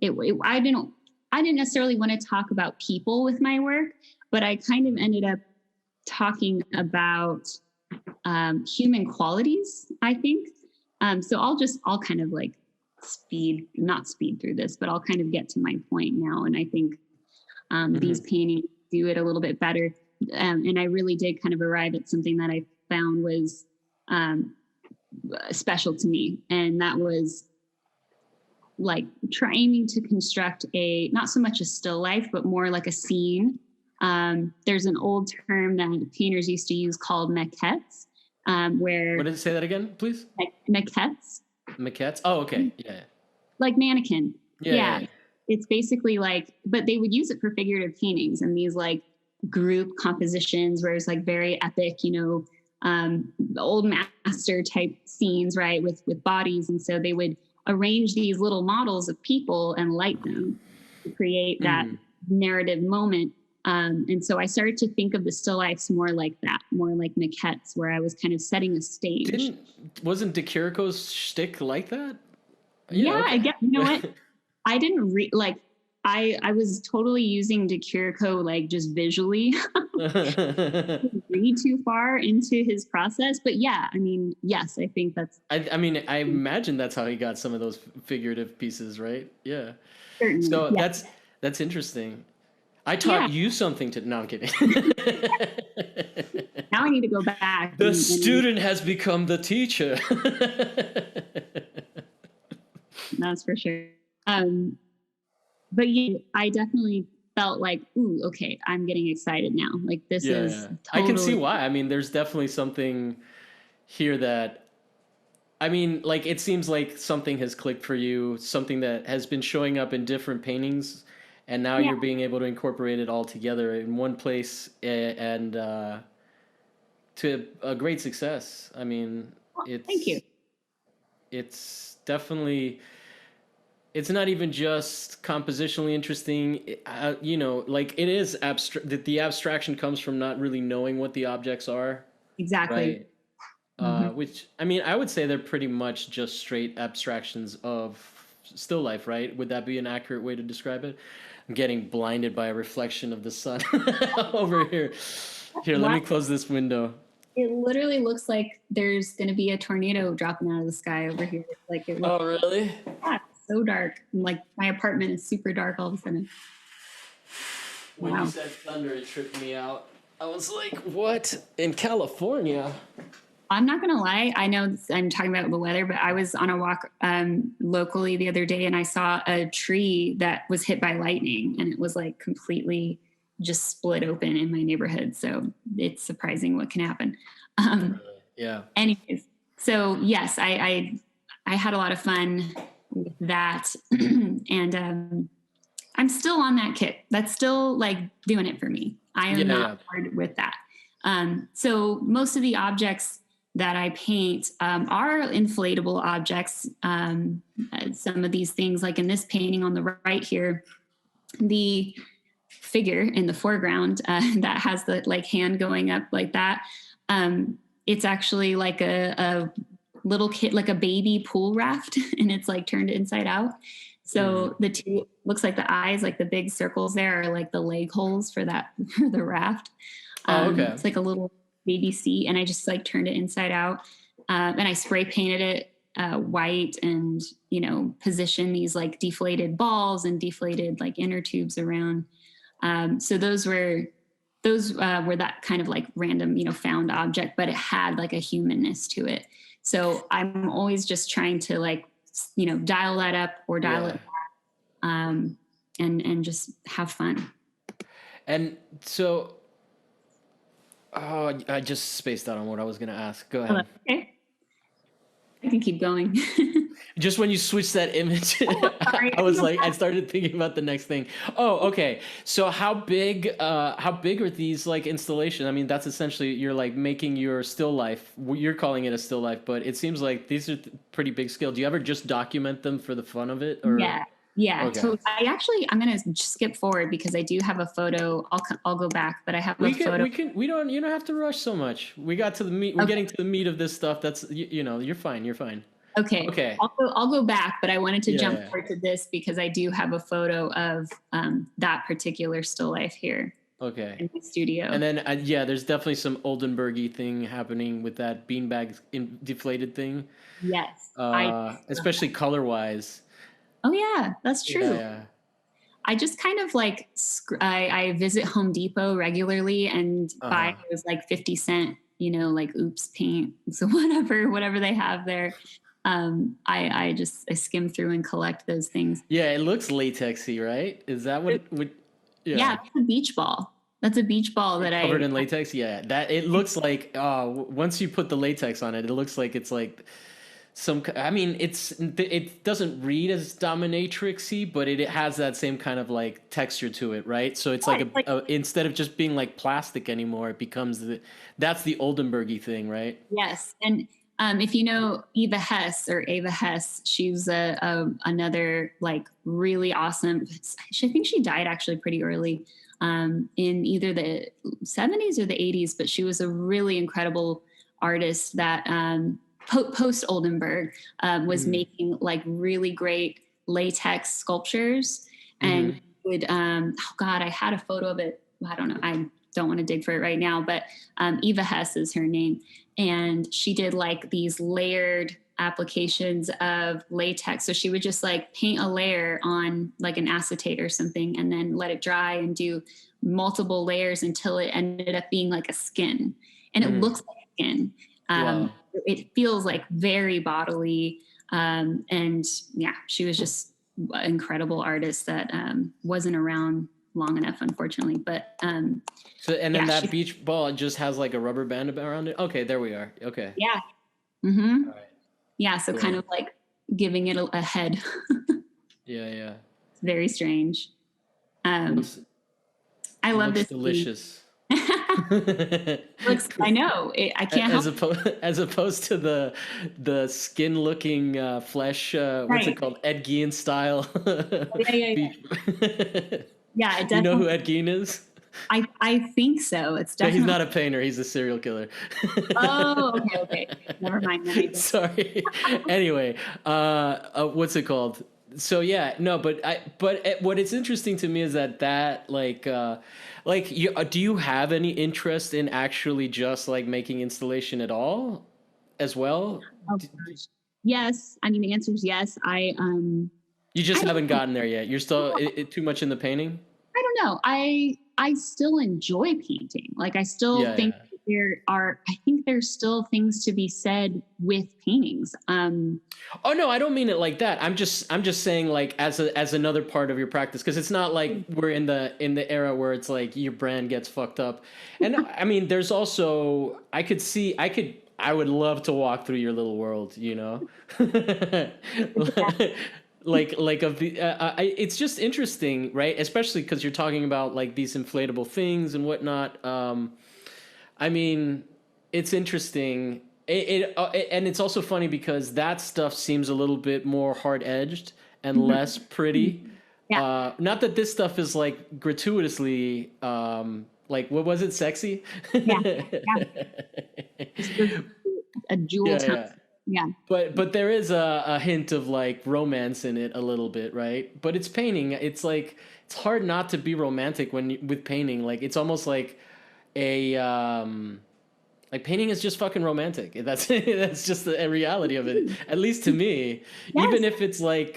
I didn't necessarily want to talk about people with my work, but I kind of ended up talking about human qualities, I think. So I'll kind of like not speed through this, but I'll kind of get to my point now. And I think these paintings do it a little bit better. And I really did kind of arrive at something that I found was special to me. And that was like trying to construct not so much a still life, but more like a scene. There's an old term that painters used to use called maquettes, where... What did it say that again, please? Maquettes. Maquettes? Oh, okay. Yeah. Like mannequin. Yeah. It's basically like, but they would use it for figurative paintings and these like group compositions where it's like very epic, old master type scenes, right? With bodies. And so they would arrange these little models of people and light them to create that narrative moment. And so I started to think of the still lifes more like that, more like maquettes, where I was kind of setting a stage. Wasn't De Chirico's shtick like that? Yeah, okay. I get, you know what? I didn't I was totally using De Chirico like just visually. Read too far into his process, but yeah, I mean, yes, I think that's. I mean, I imagine that's how he got some of those figurative pieces, right? Yeah. Certainly, so yeah. That's interesting. I taught you something to. No, I'm kidding. Now I need to go back. The student has become the teacher. That's for sure. But yeah, I definitely felt like, ooh, okay, I'm getting excited now. Like this is. Totally... I can see why. I mean, there's definitely something here that, I mean, like it seems like something has clicked for you, something that has been showing up in different paintings, and now you're being able to incorporate it all together in one place and to a great success. I mean, thank you. It's definitely. It's not even just compositionally interesting, like it is abstract. The abstraction comes from not really knowing what the objects are. Exactly. Right? Which, I mean, I would say they're pretty much just straight abstractions of still life, right? Would that be an accurate way to describe it? I'm getting blinded by a reflection of the sun over here. Here, let me close this window. It literally looks like there's going to be a tornado dropping out of the sky over here. Like it looks, oh, really? Yeah. So dark. Like my apartment is super dark all of a sudden. When you said thunder, it tripped me out. I was like, what? In California? I'm not going to lie. I know I'm talking about the weather, but I was on a walk locally the other day and I saw a tree that was hit by lightning and it was like completely just split open in my neighborhood. So it's surprising what can happen. Yeah. Anyways, so yes, I had a lot of fun with that. And I'm still on that kick. That's still like doing it for me. I am not hard with that. So most of the objects that I paint are inflatable objects. Some of these things, like in this painting on the right here, the figure in the foreground that has the like hand going up like that. It's actually like a little kid, like a baby pool raft, and it's like turned inside out. So the two looks like the eyes, like the big circles there are like the leg holes for the raft. Okay. It's like a little baby seat, and I just like turned it inside out. And I spray painted it white and, position these like deflated balls and deflated like inner tubes around. So those were that kind of like random, found object, but it had like a humanness to it. So I'm always just trying to like, dial that up or dial it back, and just have fun. And so, oh, I just spaced out on what I was going to ask. Go ahead. Okay. I can keep going. Just when you switch that image, Sorry. I started thinking about the next thing. Oh, okay. So how big are these like installations? I mean, that's essentially you're like making your still life. You're calling it a still life, but it seems like these are pretty big scale. Do you ever just document them for the fun of it? Or? Yeah. Okay. So I'm going to skip forward because I do have a photo. I'll go back, but I have a photo. You don't have to rush so much. We got to the meat. We're getting to the meat of this stuff. That's, you're fine. You're fine. Okay. I'll go back, but I wanted to jump forward to this because I do have a photo of that particular still life here. Okay. In the studio. And then, there's definitely some Oldenburgy thing happening with that beanbag deflated thing. Yes. Especially color wise. Oh yeah, that's true. Yeah. I just kind of like, I visit Home Depot regularly and buy those like 50-cent, like oops paint. So whatever they have there. I skim through and collect those things. Yeah, it looks latexy, right? Is that what it would? Yeah, that's a beach ball. That's a beach ball that covered in latex. Yeah, that it looks like. Once you put the latex on it, it looks like it's like some. I mean, it doesn't read as dominatrixy, but it has that same kind of like texture to it, right? So it's instead of just being like plastic anymore, it becomes that's the Oldenburgy thing, right? Yes, and. If you know Eva Hess, she's another like really awesome. I think she died actually pretty early in either the 70s or the 80s, but she was a really incredible artist that post Oldenburg was making like really great latex sculptures and would I had a photo of it. I don't know. I don't want to dig for it right now, but Eva Hess is her name. And she did like these layered applications of latex. So she would just like paint a layer on like an acetate or something and then let it dry and do multiple layers until it ended up being like a skin. And it looks like skin. Wow. It feels like very bodily. And yeah, she was just an incredible artist that wasn't around long enough, unfortunately, but then that beach ball just has like a rubber band around it. Okay, there we are. Okay. Yeah. All right. Yeah, so cool. Kind of like giving it a head. Yeah. It's very strange. I love this. Delicious. I know. I can't as opposed to the skin looking flesh. What's it called? Ed Gein style. Yeah. Yeah, it definitely. You know who Ed Gein is? I think so. It's definitely. He's not a painter. He's a serial killer. Oh, okay. Never mind. Sorry. Anyway, what's it called? So yeah, no, but what is interesting to me is that do you have any interest in actually just like making installation at all, as well? Oh, yes. I mean, the answer is yes. You just haven't gotten there yet. You're still too much in the painting? I don't know. I still enjoy painting. Like I still think there's still things to be said with paintings. Oh no, I don't mean it like that. I'm just saying like as another part of your practice, because it's not like we're in the era where it's like your brand gets fucked up. And I mean, there's also I would love to walk through your little world, you know. It's just interesting, right? Especially because you're talking about like these inflatable things and whatnot. I mean, it's interesting. And it's also funny because that stuff seems a little bit more hard-edged and less pretty. Yeah. Not that this stuff is like gratuitously, like what was it, sexy? Yeah. A jewel tone. Yeah. But there is a hint of like romance in it a little bit, right? But it's painting. It's like it's hard not to be romantic with painting. Like it's almost like a Like painting is just fucking romantic. That's that's just the reality of it. At least to me, Yes. even if it's like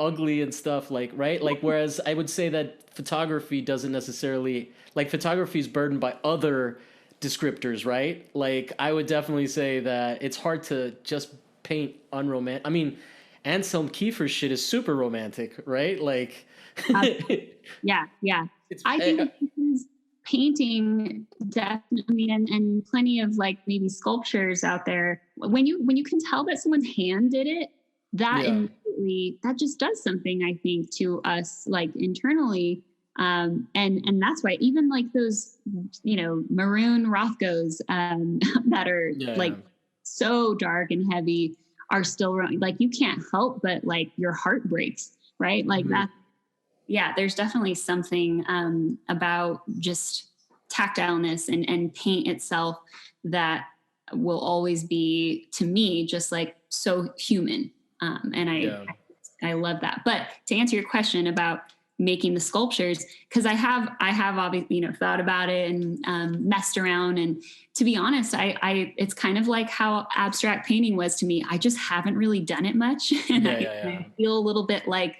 ugly and stuff. Like right, like whereas I would say that photography doesn't necessarily like photography is burdened by other descriptors, right? Like I would definitely say that it's hard to just paint unromantic. I mean, Anselm Kiefer's shit is super romantic, right? Like Yeah, yeah. it's I think that this is painting definitely, I mean, and plenty of like maybe sculptures out there. When you can tell that someone's hand did it, that yeah. immediately that just does something, I think, to us like internally. And that's why even like those, maroon Rothkos that are Yeah, like yeah. so dark and heavy are still like you can't help but like your heart breaks, right? Like Mhm. that. Yeah, there's definitely something about just tactileness and paint itself that will always be to me just like so human. And Yeah. I love that. But to answer your question about making the sculptures, because I have obviously thought about it and messed around. And to be honest, I it's kind of like how abstract painting was to me. I just haven't really done it much, and Yeah, I, yeah, yeah. I feel a little bit like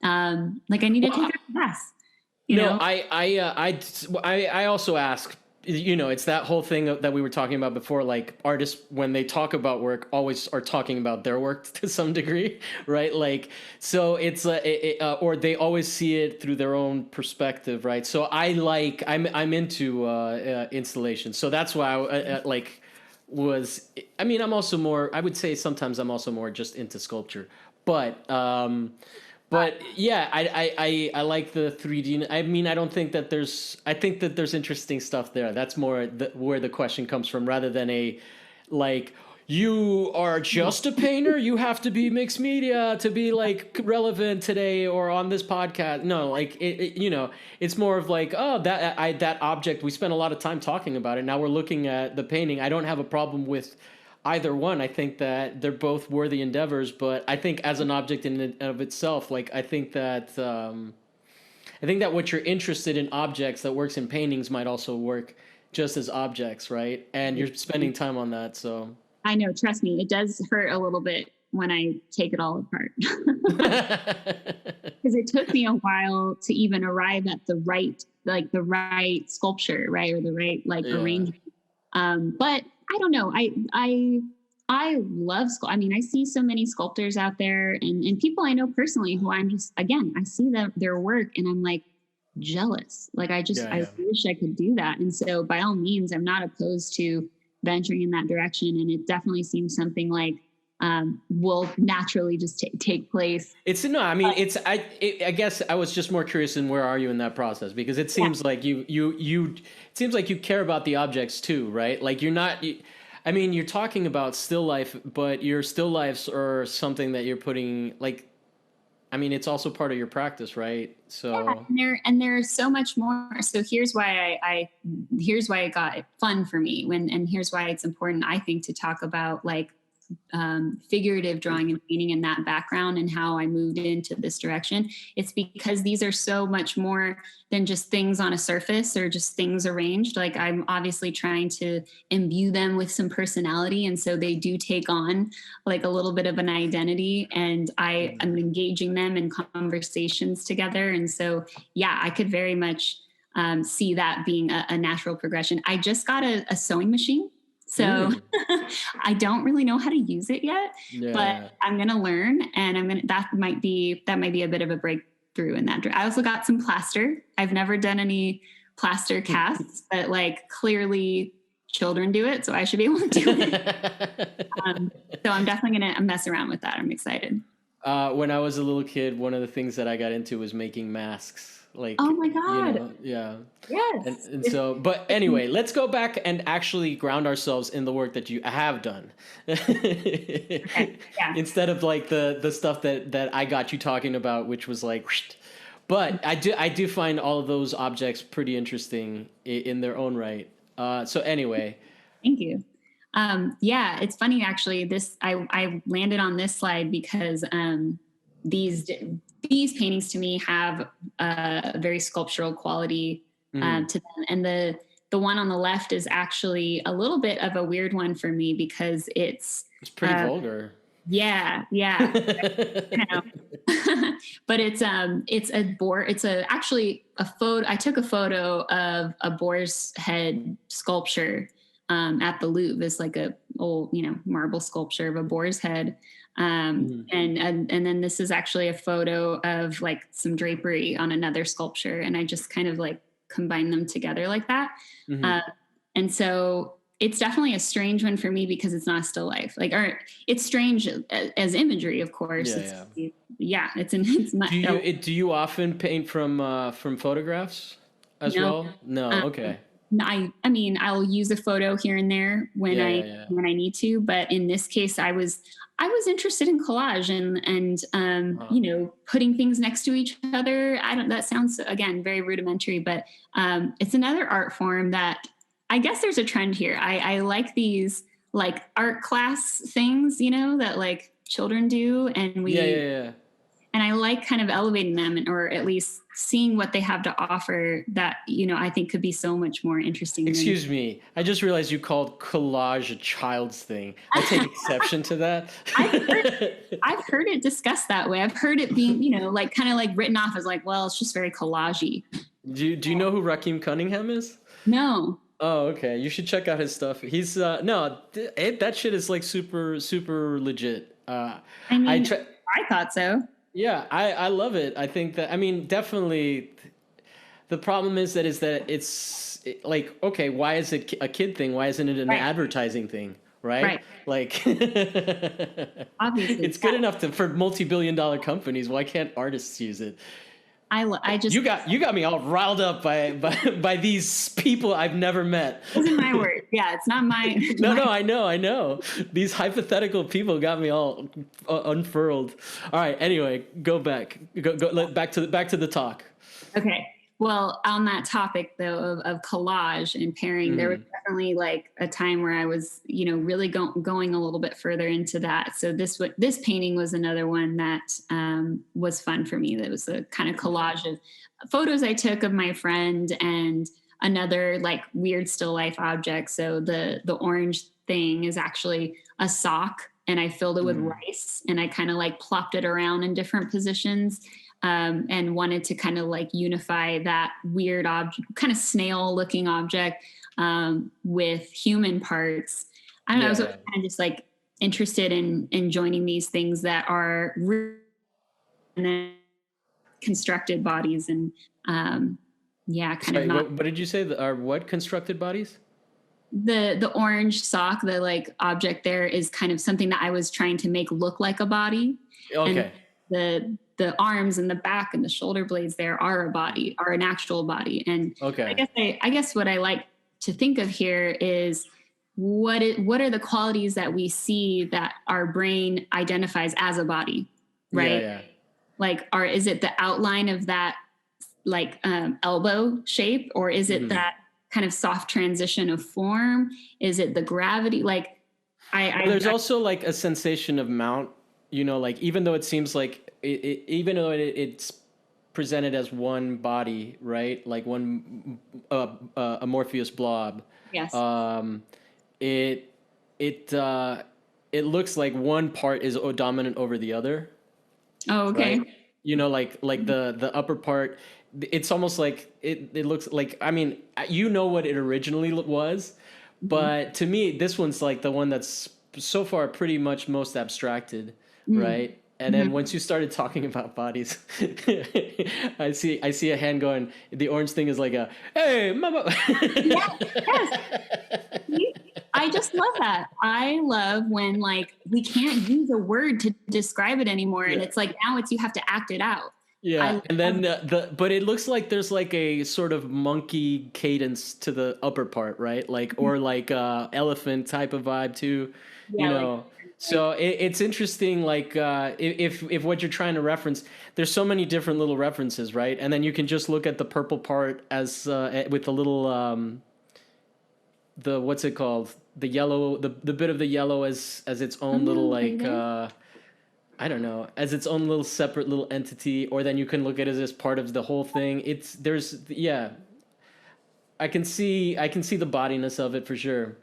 I need to Well, take a class, you no, know? I also ask, it's that whole thing that we were talking about before, like artists, when they talk about work, always are talking about their work to some degree, right? Like, so it's, or they always see it through their own perspective, right? So I'm into, installation. So that's why I mean, I'm also more, I would say sometimes I'm also more just into sculpture, but yeah, I like the 3D. I mean, I don't think that I think that there's interesting stuff there. That's more where the question comes from, rather than like, you are just a painter. You have to be mixed media to be like relevant today or on this podcast. No, like it's more of like, oh, that object. We spent a lot of time talking about it. Now we're looking at the painting. I don't have a problem with either one. I think that they're both worthy endeavors, but I think as an object in and of itself, like I think that what you're interested in objects that works in paintings might also work just as objects, right? And you're spending time on that, so I know, trust me, it does hurt a little bit when I take it all apart. Because it took me a while to even arrive at the right sculpture, right? Or the right like yeah. arrangement. But I don't know. I love I mean, I see so many sculptors out there and people I know personally who I'm just again, I see their work and I'm like jealous. Like Yeah, I yeah. wish I could do that. And so by all means, I'm not opposed to venturing in that direction. And it definitely seems something like will naturally just take place. It's no, I mean, I guess I was just more curious in where are you in that process, because it Yeah. seems like it seems like you care about the objects too, right? Like you're not, I mean, you're talking about still life, but your still lifes are something that you're putting like, I mean, it's also part of your practice, right? Yeah, So, and there's so much more. So here's why it got fun for me and here's why it's important, I think, to talk about like figurative drawing and painting in that background and how I moved into this direction. It's because these are so much more than just things on a surface or just things arranged. Like I'm obviously trying to imbue them with some personality. And so they do take on like a little bit of an identity and I am engaging them in conversations together. And so, yeah, I could very much see that being a natural progression. I just got a sewing machine. So mm, I don't really know how to use it yet, but yeah. I'm going to learn and that might be a bit of a breakthrough in that. I also got some plaster. I've never done any plaster casts, but like clearly children do it. So I should be able to do it. So I'm definitely going to mess around with that. I'm excited. When I was a little kid, one of the things that I got into was making masks. Oh Like, my God. yeah. Yes. And so, but anyway, let's go back and actually ground ourselves in the work that you have done. Okay. Yeah. Instead of like the stuff that I got you talking about, which was like, but I do find all of those objects pretty interesting in their own right. So anyway, Thank you. Yeah, it's funny actually. I landed on this slide because these these paintings to me have a very sculptural quality mhm. to them, and the the one on the left is actually a little bit of a weird one for me because It's pretty vulgar. yeah, you know. But it's a boar. It's a actually a photo. I took a photo of a boar's head sculpture at the Louvre. It's like a old, marble sculpture of a boar's head. And then this is actually a photo of like some drapery on another sculpture, and I just kind of like combine them together like that. Hmm. And so it's definitely a strange one for me because it's not a still life. Like, or it's strange as imagery, of course. It's not. Do you often paint from photographs as No, well? No. um, Okay. I mean, I'll use a photo here and there when Yeah, I yeah, yeah. when I need to, but in this case, I was interested in collage and Uh, putting things next to each other. I don't. That sounds again very rudimentary, but it's another art form that I guess there's a trend here. I like these like art class things, that like children do, yeah, yeah, yeah. and I like kind of elevating them or at least seeing what they have to offer that, I think could be so much more interesting than Excuse me. I just realized you called collage a child's thing. I take exception to that. I've heard, I've heard it discussed that way. I've heard it being, like kind of like written off as like, well, it's just very collagey. Do you know who Raheem Cunningham is? No. Oh, okay. You should check out his stuff. He's no, that shit is like super super legit. I I mean, try. I thought so. Yeah, I love it. I think that, I mean, definitely the problem is that like, okay, why is it a kid thing? Why isn't it an Right. advertising thing? Right? Right. Like Obviously. it's good enough for multi-billion dollar companies. Why can't artists use it? I just, You got me all riled up by these people I've never met. those are my words. Yeah. It's not my, No, I know. These hypothetical people got me all unfurled. All right. Anyway, go back. Back to the talk. Okay. Well, on that topic though of collage and pairing, there was definitely like a time where I was, really going a little bit further into that. So this painting was another one that was fun for me. That was a kind of collage of photos I took of my friend and another like weird still life object. So the orange thing is actually a sock, and I filled it with rice, and I kind of like plopped it around in different positions. And wanted to kind of like unify that weird object, kind of snail looking object with human parts. I don't know. I was kind of just like interested in joining these things that are and then constructed bodies and kind Sorry, of not what did you say? Are what constructed bodies? the orange sock, the like object there is kind of something that I was trying to make look like a body. Okay. And the arms and the back and the shoulder blades there are an actual body. And Okay. I guess what I like to think of here is what are the qualities that we see that our brain identifies as a body, right? Yeah. Like, is it the outline of that like elbow shape, or is it that kind of soft transition of form? Is it the gravity? Like, There's also like a sensation of mount. Like even though it seems like even though it's presented as one body, right? Like one amorphous blob. Yes. It it looks like one part is dominant over the other. Oh, okay. Right? Like the upper part, it's almost like it looks like, I mean, what it originally was, but to me this one's like the one that's so far pretty much most abstracted, right? And then once you started talking about bodies, I see a hand going. The orange thing is like a hey, mama. Yes. I just love that. I love when like we can't use a word to describe it anymore, and it's like now you have to act it out. Yeah, and then but it looks like there's like a sort of monkey cadence to the upper part, right? Like or like elephant type of vibe too, Like, So it's interesting, like if what you're trying to reference, there's so many different little references, right? And then you can just look at the purple part as with the little the what's it called, the yellow, the bit of the yellow as its own little like I don't know, as its own little separate little entity, or then you can look at it as part of the whole thing. I can see the bodiness of it for sure.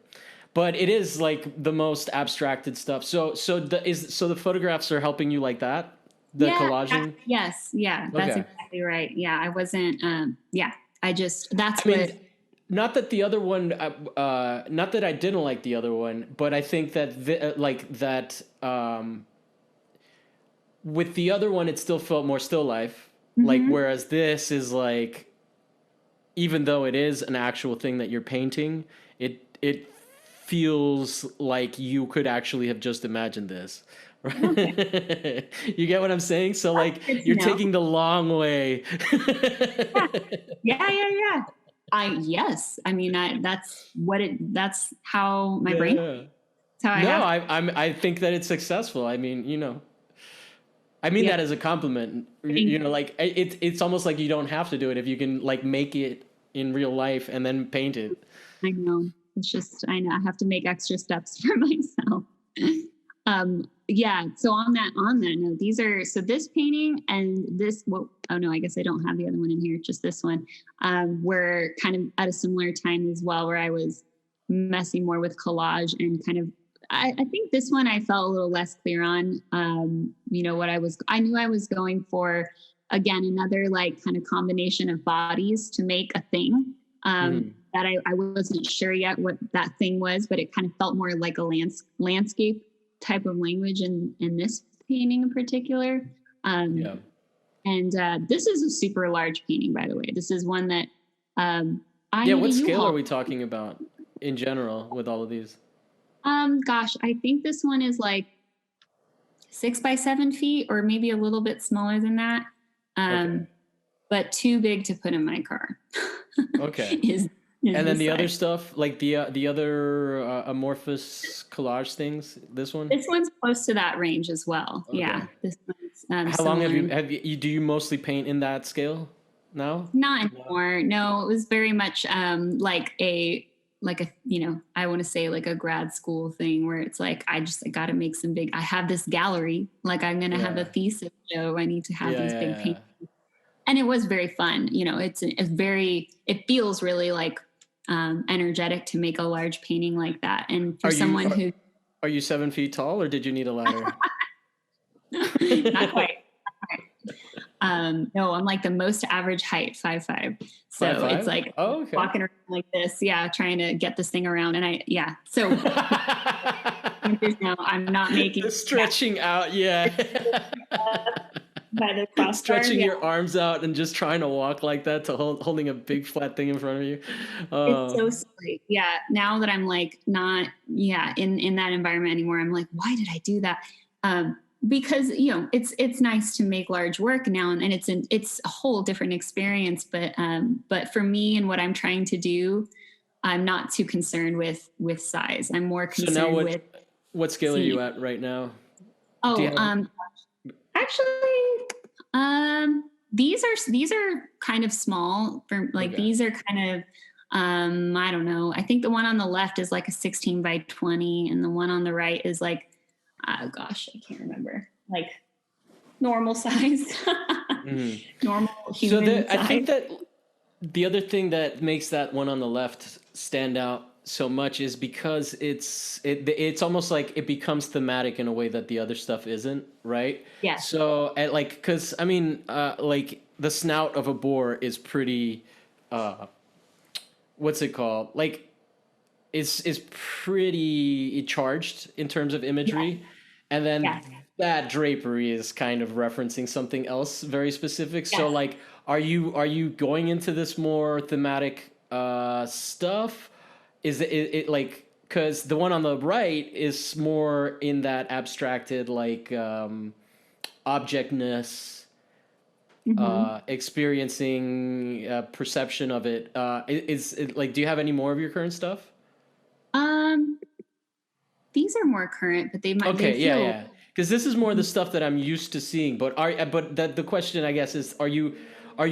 But it is like the most abstracted stuff. So the photographs are helping you like that? The Yeah, collaging? yes, yeah, that's Okay. exactly right. Yeah, I wasn't, yeah, I just, that's I mean, what, not that the other one, not that I didn't like the other one, but I think that with the other one, it still felt more still life. Like, hmm whereas this is like, even though it is an actual thing that you're painting, it feels like you could actually have just imagined this. okay, Right? You get what I'm saying? So like good to you're know. taking the long way. Yeah, yeah. Yes, I mean, that's how my brain, Yeah. that's how I No, have, I think that it's successful. I mean, I mean yeah, that as a compliment. thank you. Like it's almost like you don't have to do it if you can like make it in real life and then paint it. I know. It's just, I know I have to make extra steps for myself. Yeah. So on that note, these are, so this painting and this, well, oh no, I guess I don't have the other one in here, just this one. Were kind of at a similar time as well, where I was messing more with collage and kind of, I think this one I felt a little less clear on, what I knew I was going for, again, another like kind of combination of bodies to make a thing. Mhm. That I wasn't sure yet what that thing was, but it kind of felt more like a landscape type of language in this painting in particular. Um, Yeah. and this is a super large painting, by the way. This is one that I Yeah, need a what scale are U-Haul. we talking about in general with all of these? Gosh, I think this one is like 6 by 7 feet, or maybe a little bit smaller than that. Okay. Um, but too big to put in my car. Okay. is is And the then the other size. stuff, like the other amorphous collage things, this one? This one's close to that range as well. Yeah, Okay. this one's How long similar. do you mostly paint in that scale now? Not anymore. No, it was very much like a I want to say like a grad school thing where it's like I got to make some big. I have this gallery, like I'm gonna have a Yeah. thesis show. I need to have Yeah, these yeah, big yeah. paintings, and it was very fun. It's very, it feels really like energetic to make a large painting like that, and for Are you someone are, who are you 7 feet tall or did you need a ladder? not quite. No, I'm like the most average height, 5'5". Five So it's five? like Oh, okay. walking around like this, yeah, trying to get this thing around. And yeah. So now I'm not making The stretching out, yeah. by the crossbar. Stretching Yeah. your arms out and just trying to walk like that to holding a big flat thing in front of you. It's Uh, so silly. Yeah. Now that I'm like not, yeah, in that environment anymore, I'm like, why did I do that? Because it's nice to make large work now, and it's a whole different experience. But for me and what I'm trying to do, I'm not too concerned with size. I'm more so now concerned with what scale are seeing. you at right now? Do you Oh, have actually, these are kind of small for like okay. these are kind of I don't know. I think the one on the left is like a 16 by 20, and the one on the right is like, oh gosh, I can't remember. Like normal size, Mhm. normal So human I think size. that the other thing that makes that one on the left stand out so much is because it's almost like it becomes thematic in a way that the other stuff isn't, right? Yes, So like because I mean like the snout of a boar is pretty uh what's it called? Like is pretty charged in terms of yes, imagery, and then yes, that drapery is kind of referencing something else very specific. So yes. like, are you going into this more thematic stuff? Is it like because the one on the right is more in that abstracted like objectness, hmm experiencing perception of it. Is it like? Do you have any more of your current stuff? Um, these are more current, but they Okay, yeah, feel. yeah. Because this is more the stuff that I'm used to seeing. But the question I guess is, are you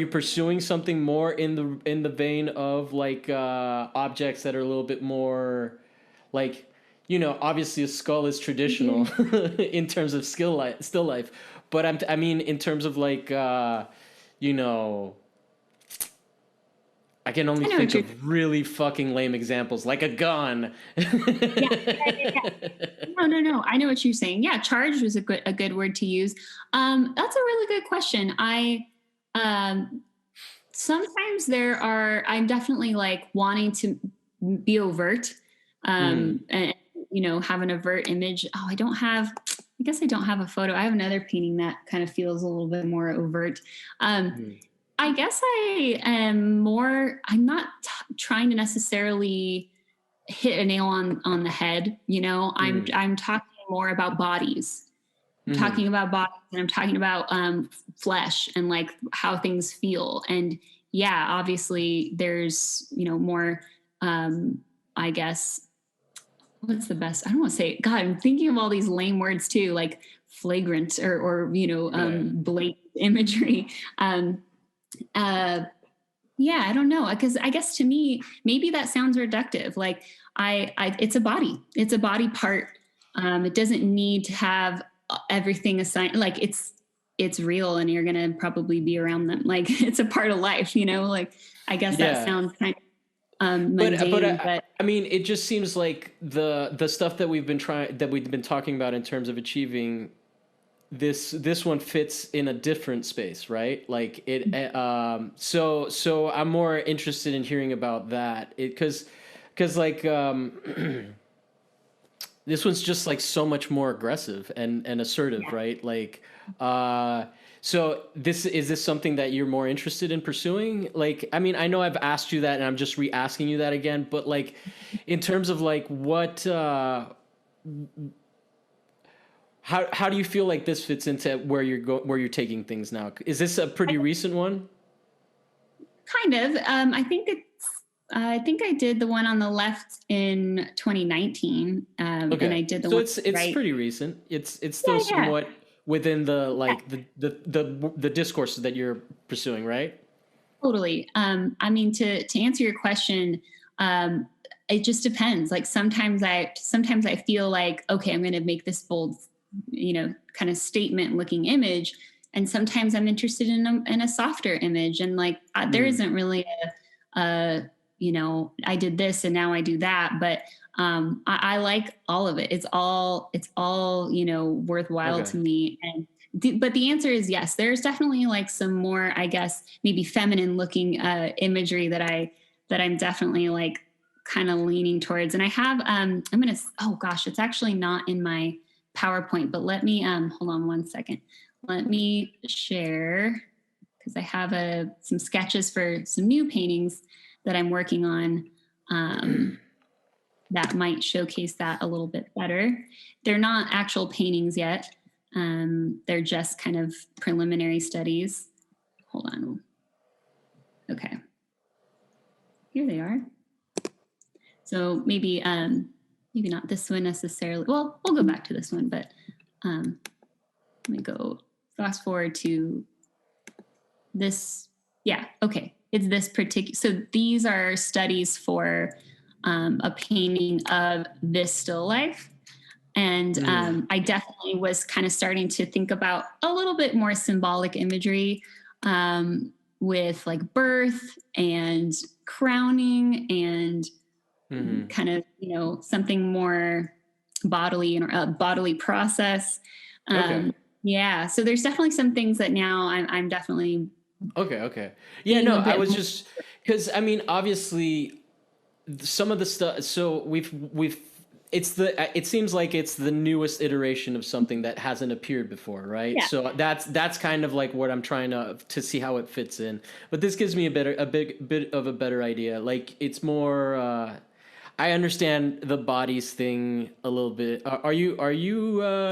pursuing something more in the vein of like objects that are a little bit more like obviously a skull is traditional in terms of still life, but I mean in terms of like you know I can only I know what think you're. of really fucking lame examples, like a gun. Yeah, yeah. No, no, no. I know what you're saying. Yeah, charged was a good word to use. That's a really good question. I um sometimes I'm definitely like wanting to be overt, Mm, and have an overt image. Oh, I guess I don't have a photo. I have another painting that kind of feels a little bit more overt. Um, mm, I guess I'm not trying to necessarily hit a nail on the head. mm, I'm talking more about bodies. I'm mm, talking about bodies, and I'm talking about flesh and like how things feel. And yeah, obviously there's more. I guess what's the best? I don't want to say. God, I'm thinking of all these lame words too, like flagrant or yeah. blatant imagery. Um, uh, yeah, I don't know, because I guess to me maybe that sounds reductive. Like it's a body. It's a body part. It doesn't need to have everything assigned. Like it's real, and you're gonna probably be around them. Like it's a part of life. Like I guess that Yeah. sounds kind of But mundane, but I mean, it just seems like the stuff that we've been talking about in terms of achieving this one fits in a different space, right? Like it. So I'm more interested in hearing about that. Because like this one's just like so much more aggressive and assertive, yeah, right? Like, uh, so this something that you're more interested in pursuing? Like, I mean, I know I've asked you that, and I'm just re-asking you that again. But like, in terms of like what, how do you feel like this fits into where you're taking things now? Is this a pretty recent one? kind of. I think I did the one on the left in 2019, and Okay, I did the so one it's right. pretty recent. It's Yeah, still yeah, somewhat within the yeah. like the discourses that you're pursuing, right? Totally. I mean, to answer your question, um, it just depends. Like sometimes I feel like, okay, I'm going to make this bold, kind of statement looking image, and sometimes I'm interested in a softer image, and like there Mm. isn't really I did this and now I do that, but I like all of it. It's all worthwhile Okay. to me, and but the answer is yes. There's definitely like some more, I guess, maybe feminine looking imagery that I'm definitely like kind of leaning towards. And I have I'm gonna oh gosh, it's actually not in my PowerPoint, but let me hold on one second. Let me share, because I have some sketches for some new paintings that I'm working on. That might showcase that a little bit better. They're not actual paintings yet. They're just kind of preliminary studies. Hold on. Okay, here they are. So maybe not this one necessarily. Well, we'll go back to this one, but let me go fast forward to this. Yeah, okay. It's this particular. So these are studies for a painting of this still life. And Mm. I definitely was kind of starting to think about a little bit more symbolic imagery, with like birth and crowning and Hmm. kind of, something more bodily and a bodily process. Okay. Yeah. So there's definitely some things that now I'm definitely Okay. Okay. Yeah. being No, a I bit was more. just because I mean, obviously, some of the stuff. So we've it seems like it's the newest iteration of something that hasn't appeared before, right? Yeah. So that's kind of like what I'm trying to see how it fits in. But this gives me a big bit of a better idea. Like it's more. I understand the bodies thing a little bit. Are you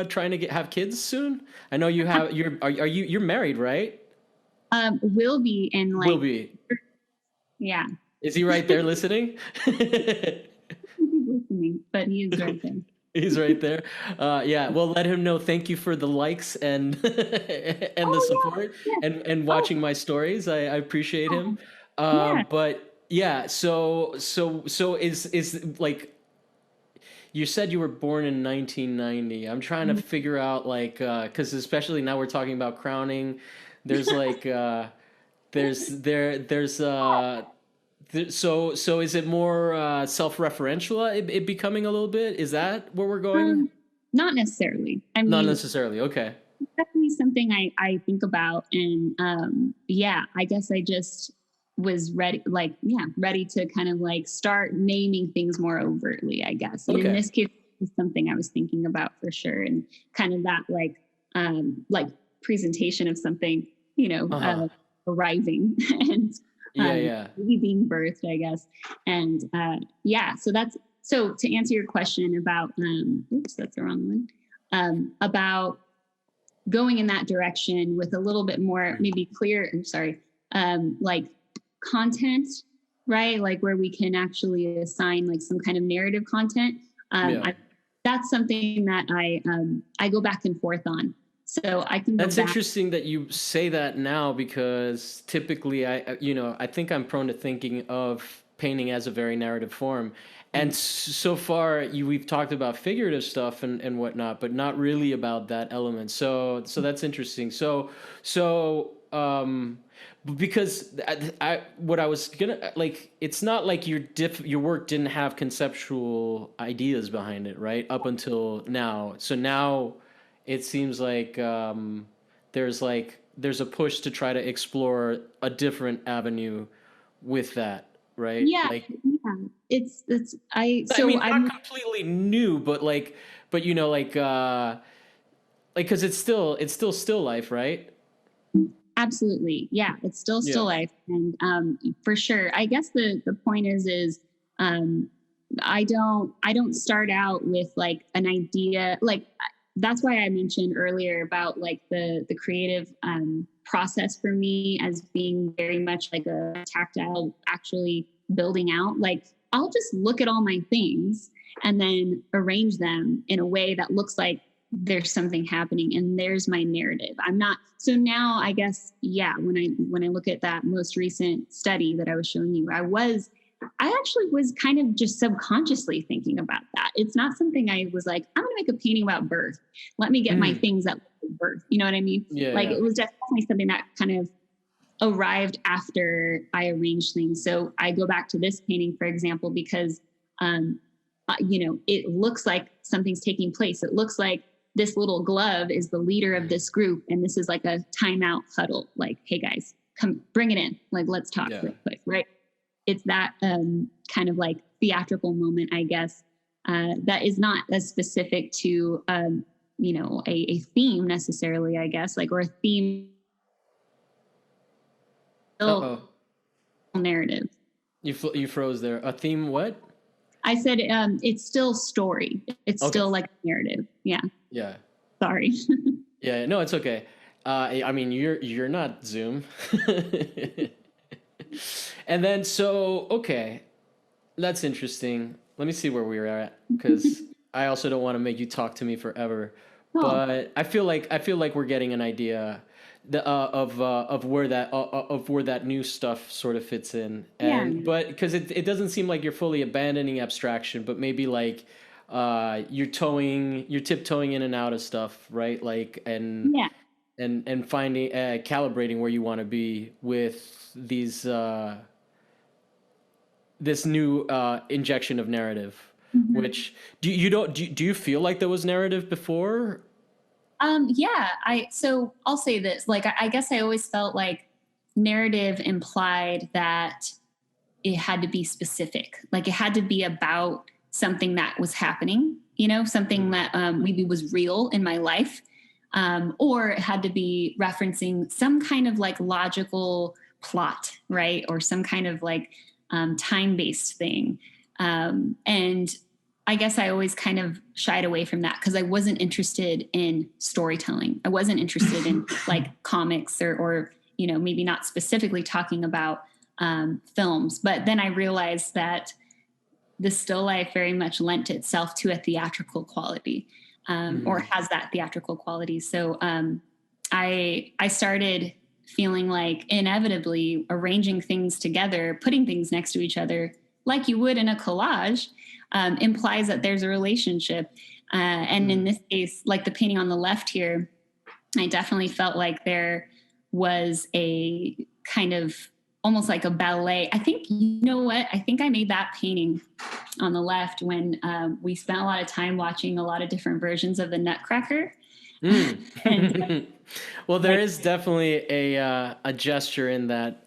trying to have kids soon? I know you have. You're married, right? Will be in Will like, be. yeah. Is he right there listening? He's listening, but he is right there. He's right there. Yeah. Well, let him know. Thank you for the likes and and the Oh support yeah, yeah. and Oh, watching my stories. I appreciate him. yeah. But yeah. So is like you said you were born in 1990. I'm trying to figure out like because especially now we're talking about crowning. There's like there's So is it more self-referential? It becoming a little bit? Is that where we're going? Um, Not necessarily. I Not mean, necessarily. Okay. definitely something I think about. And yeah, I guess I just was ready, like, yeah, ready to kind of like start naming things more overtly, I guess. And in Okay. this case, it's something I was thinking about for sure. And kind of that like presentation of something, Uh-huh. arriving and Yeah, yeah. maybe being birthed, I guess. And yeah, so to answer your question about, oops, that's the wrong one. About going in that direction with a little bit more maybe clear, I'm sorry, like content, right? Like where we can actually assign like some kind of narrative content. Yeah. That's something that I go back and forth on. So I can go That's back. interesting that you say that now because typically I think I'm prone to thinking of painting as a very narrative form. And so far we've talked about figurative stuff and whatnot, but not really about that element. So that's interesting. So because what I was gonna like, it's not like your work didn't have conceptual ideas behind it, right? Up until now. So now it seems like there's a push to try to explore a different avenue with that, right? Yeah, Like, yeah. It's I I so mean, not I'm completely new, but because it's still still life, right? absolutely, yeah, it's still Yeah. life. And for sure, I guess the point is um I don't start out with like an idea. Like that's why I mentioned earlier about like the creative process for me as being very much like a tactile, actually building out. Like I'll just look at all my things and then arrange them in a way that looks like there's something happening and there's my narrative. I'm not, so now I guess, yeah, when I look at that most recent study that I was showing you, I actually was kind of just subconsciously thinking about that. It's not something I was like, I'm going to make a painting about birth. Let me get my Mhm. things that look like birth. You know what I mean? Yeah, Like yeah. it was definitely something that kind of arrived after I arranged things. So I go back to this painting, for example, because, um, it looks like something's taking place. It looks like this little glove is the leader of Mhm. this group. And this is like a timeout huddle. Like, hey guys, come bring it in. Like, let's talk Yeah. real quick. Right. It's that kind of like theatrical moment, I guess, that is not as specific to, a theme necessarily, I guess, like, or a theme Uh-oh. narrative. You froze there. A theme what? I said it's still story. It's Okay. still like a narrative. Yeah. Yeah. Sorry. Yeah, no, it's okay. I mean, you're not Zoom. And then okay, that's interesting. Let me see where we are at because I also don't want to make you talk to me forever. Oh, But I feel like we're getting an idea of where that new stuff sort of fits in. yeah. And but because it doesn't seem like you're fully abandoning abstraction, but maybe like you're tiptoeing in and out of stuff, right? Like Yeah. and finding calibrating where you want to be with this new injection of narrative. Mhm. Which do you feel like there was narrative before? Yeah. So I'll say this. Like, I guess I always felt like narrative implied that it had to be specific. Like, it had to be about something that was happening, something Mm. that maybe was real in my life. Or it had to be referencing some kind of like logical plot, right? Or some kind of like time based thing. And I guess I always kind of shied away from that because I wasn't interested in storytelling. I wasn't interested in like comics or maybe not specifically talking about films. But then I realized that the still life very much lent itself to a theatrical quality, or Mhm. has that theatrical quality. So I started feeling like inevitably arranging things together, putting things next to each other, like you would in a collage, implies that there's a relationship. And in Mhm. this case, like the painting on the left here, I definitely felt like there was a kind of almost like a ballet. I think, you know what? I think I made that painting on the left when we spent a lot of time watching a lot of different versions of the Nutcracker. And Mm. Well, there like, is definitely a gesture in that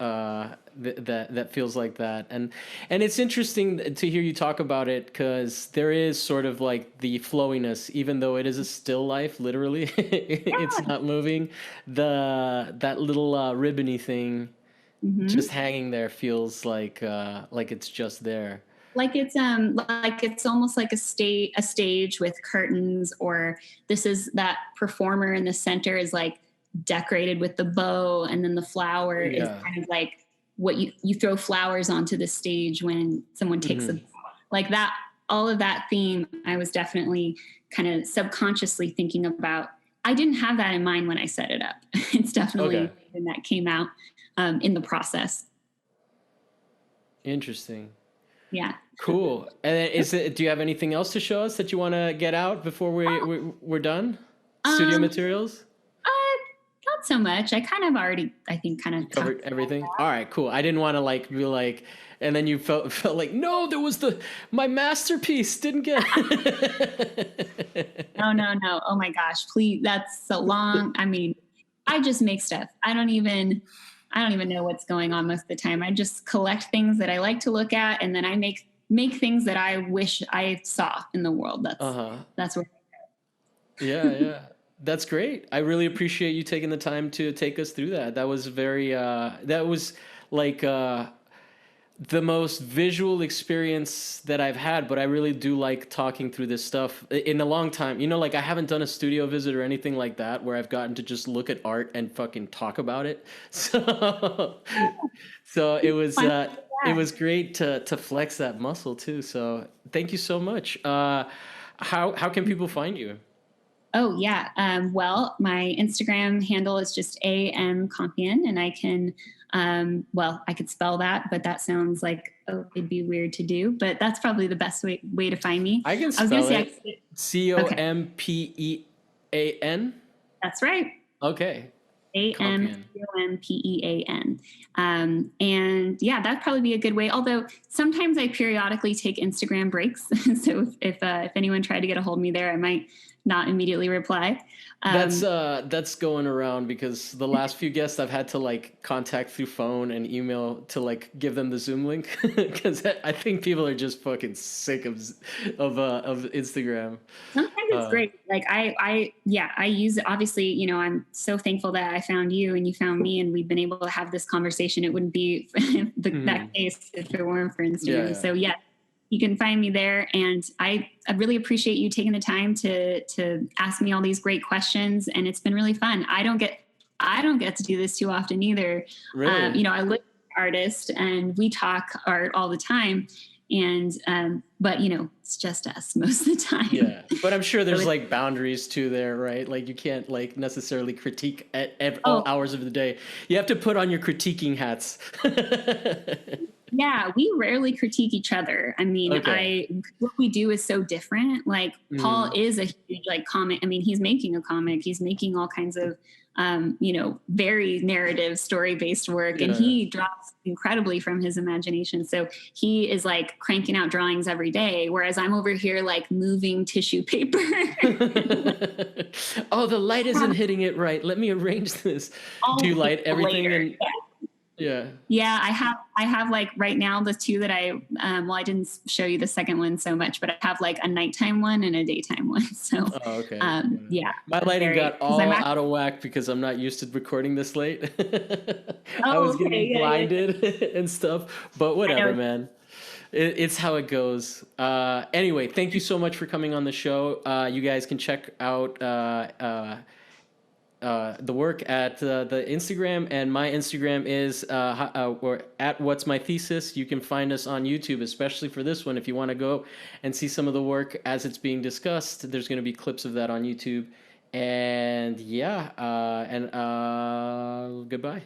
that feels like that, and it's interesting to hear you talk about it because there is sort of like the flowiness, even though it is a still life, literally, it's yeah. not moving. The that little ribbony thing just Mhm. hanging there feels like it's just there. Like it's almost like a stage with curtains, or this is that performer in the center is like decorated with the bow, and then the flower is Yeah. kind of like what you throw flowers onto the stage when someone takes a Hmm. bow. Like that, all of that theme I was definitely kind of subconsciously thinking about. I didn't have that in mind when I set it up. It's Okay. definitely something that came out in the process. Interesting. Yeah. Cool. And then is it? Do you have anything else to show us that you want to get out before we're done? Studio Um, materials. Not so much. I kind of already, I think, kind You of talked covered everything. All right, cool. I didn't want to like be like, and then you felt like, no, there was the my masterpiece didn't get. about. No, no, no. Oh my gosh, please. That's so long. I mean, I just make stuff. I don't even know what's going on most of the time. I just collect things that I like to look at, and then I make things that I wish I saw in the world. Uh That's huh. that's where. Yeah, yeah. That's great. I really appreciate you taking the time to take us through that. That was very that was like the most visual experience that I've had, but I really do like talking through this stuff in a long time. You know, like I haven't done a studio visit or anything like that where I've gotten to just look at art and fucking talk about it. So so Fun. it Yeah. was great to flex that muscle too. So thank you so much. How can people find you? Oh yeah. Well, my Instagram handle is just Compean, and I can, well, I could spell that, but that sounds like, oh, it'd be weird to do. But that's probably the best way to find me. I can I was gonna spell say, it. okay, Compean. that's right. Okay. A M Compean. C O M P E A N. And yeah, that'd probably be a good way. Although sometimes I periodically take Instagram breaks, so if anyone tried to get a hold of me there, I might not immediately reply. Um, That's going around because the last few guests I've had to like contact through phone and email to like give them the Zoom link because I think people are just fucking sick of Instagram. Sometimes it's Uh, great. Like yeah, I use it. Obviously, I'm so thankful that I found you and you found me, and we've been able to have this conversation. It wouldn't be that mhm. case if it weren't for Yeah, Instagram. yeah. So yeah, you can find me there, and I really appreciate you taking the time to ask me all these great questions, and it's been really fun. I don't get to do this too often either. Really? I live with an artist, and we talk art all the time, and but it's just us most of the time. Yeah, but I'm sure So there's it's, like boundaries too there, right? Like you can't like necessarily critique at all oh hours of the day. You have to put on your critiquing hats. yeah, we rarely critique each other. I mean, Okay. I what we do is so different. Like Paul Mm, is a huge like comic. I mean, he's making a comic. He's making all kinds of very narrative story based work, and yeah. he draws incredibly from his imagination. So he is like cranking out drawings every day, whereas I'm over here like moving tissue paper. Oh, the light isn't hitting it right. Let me arrange this. Do you All light everything later. and yeah. Yeah, I have like right now the two that well, I didn't show you the second one so much, but I have like a nighttime one and a daytime one. So Oh, okay. Yeah. yeah, My that's lighting very, got because I'm all actually, out of whack because I'm not used to recording this late. I oh was okay, getting yeah, yeah, yeah. blinded and stuff, but I whatever, know. man. It's how it goes. Anyway, thank you so much for coming on the show. You guys can check out the work at the Instagram, and my Instagram is or at What's My Thesis. You can find us on YouTube, especially for this one. If you want to go and see some of the work as it's being discussed, there's going to be clips of that on YouTube. And yeah, and goodbye.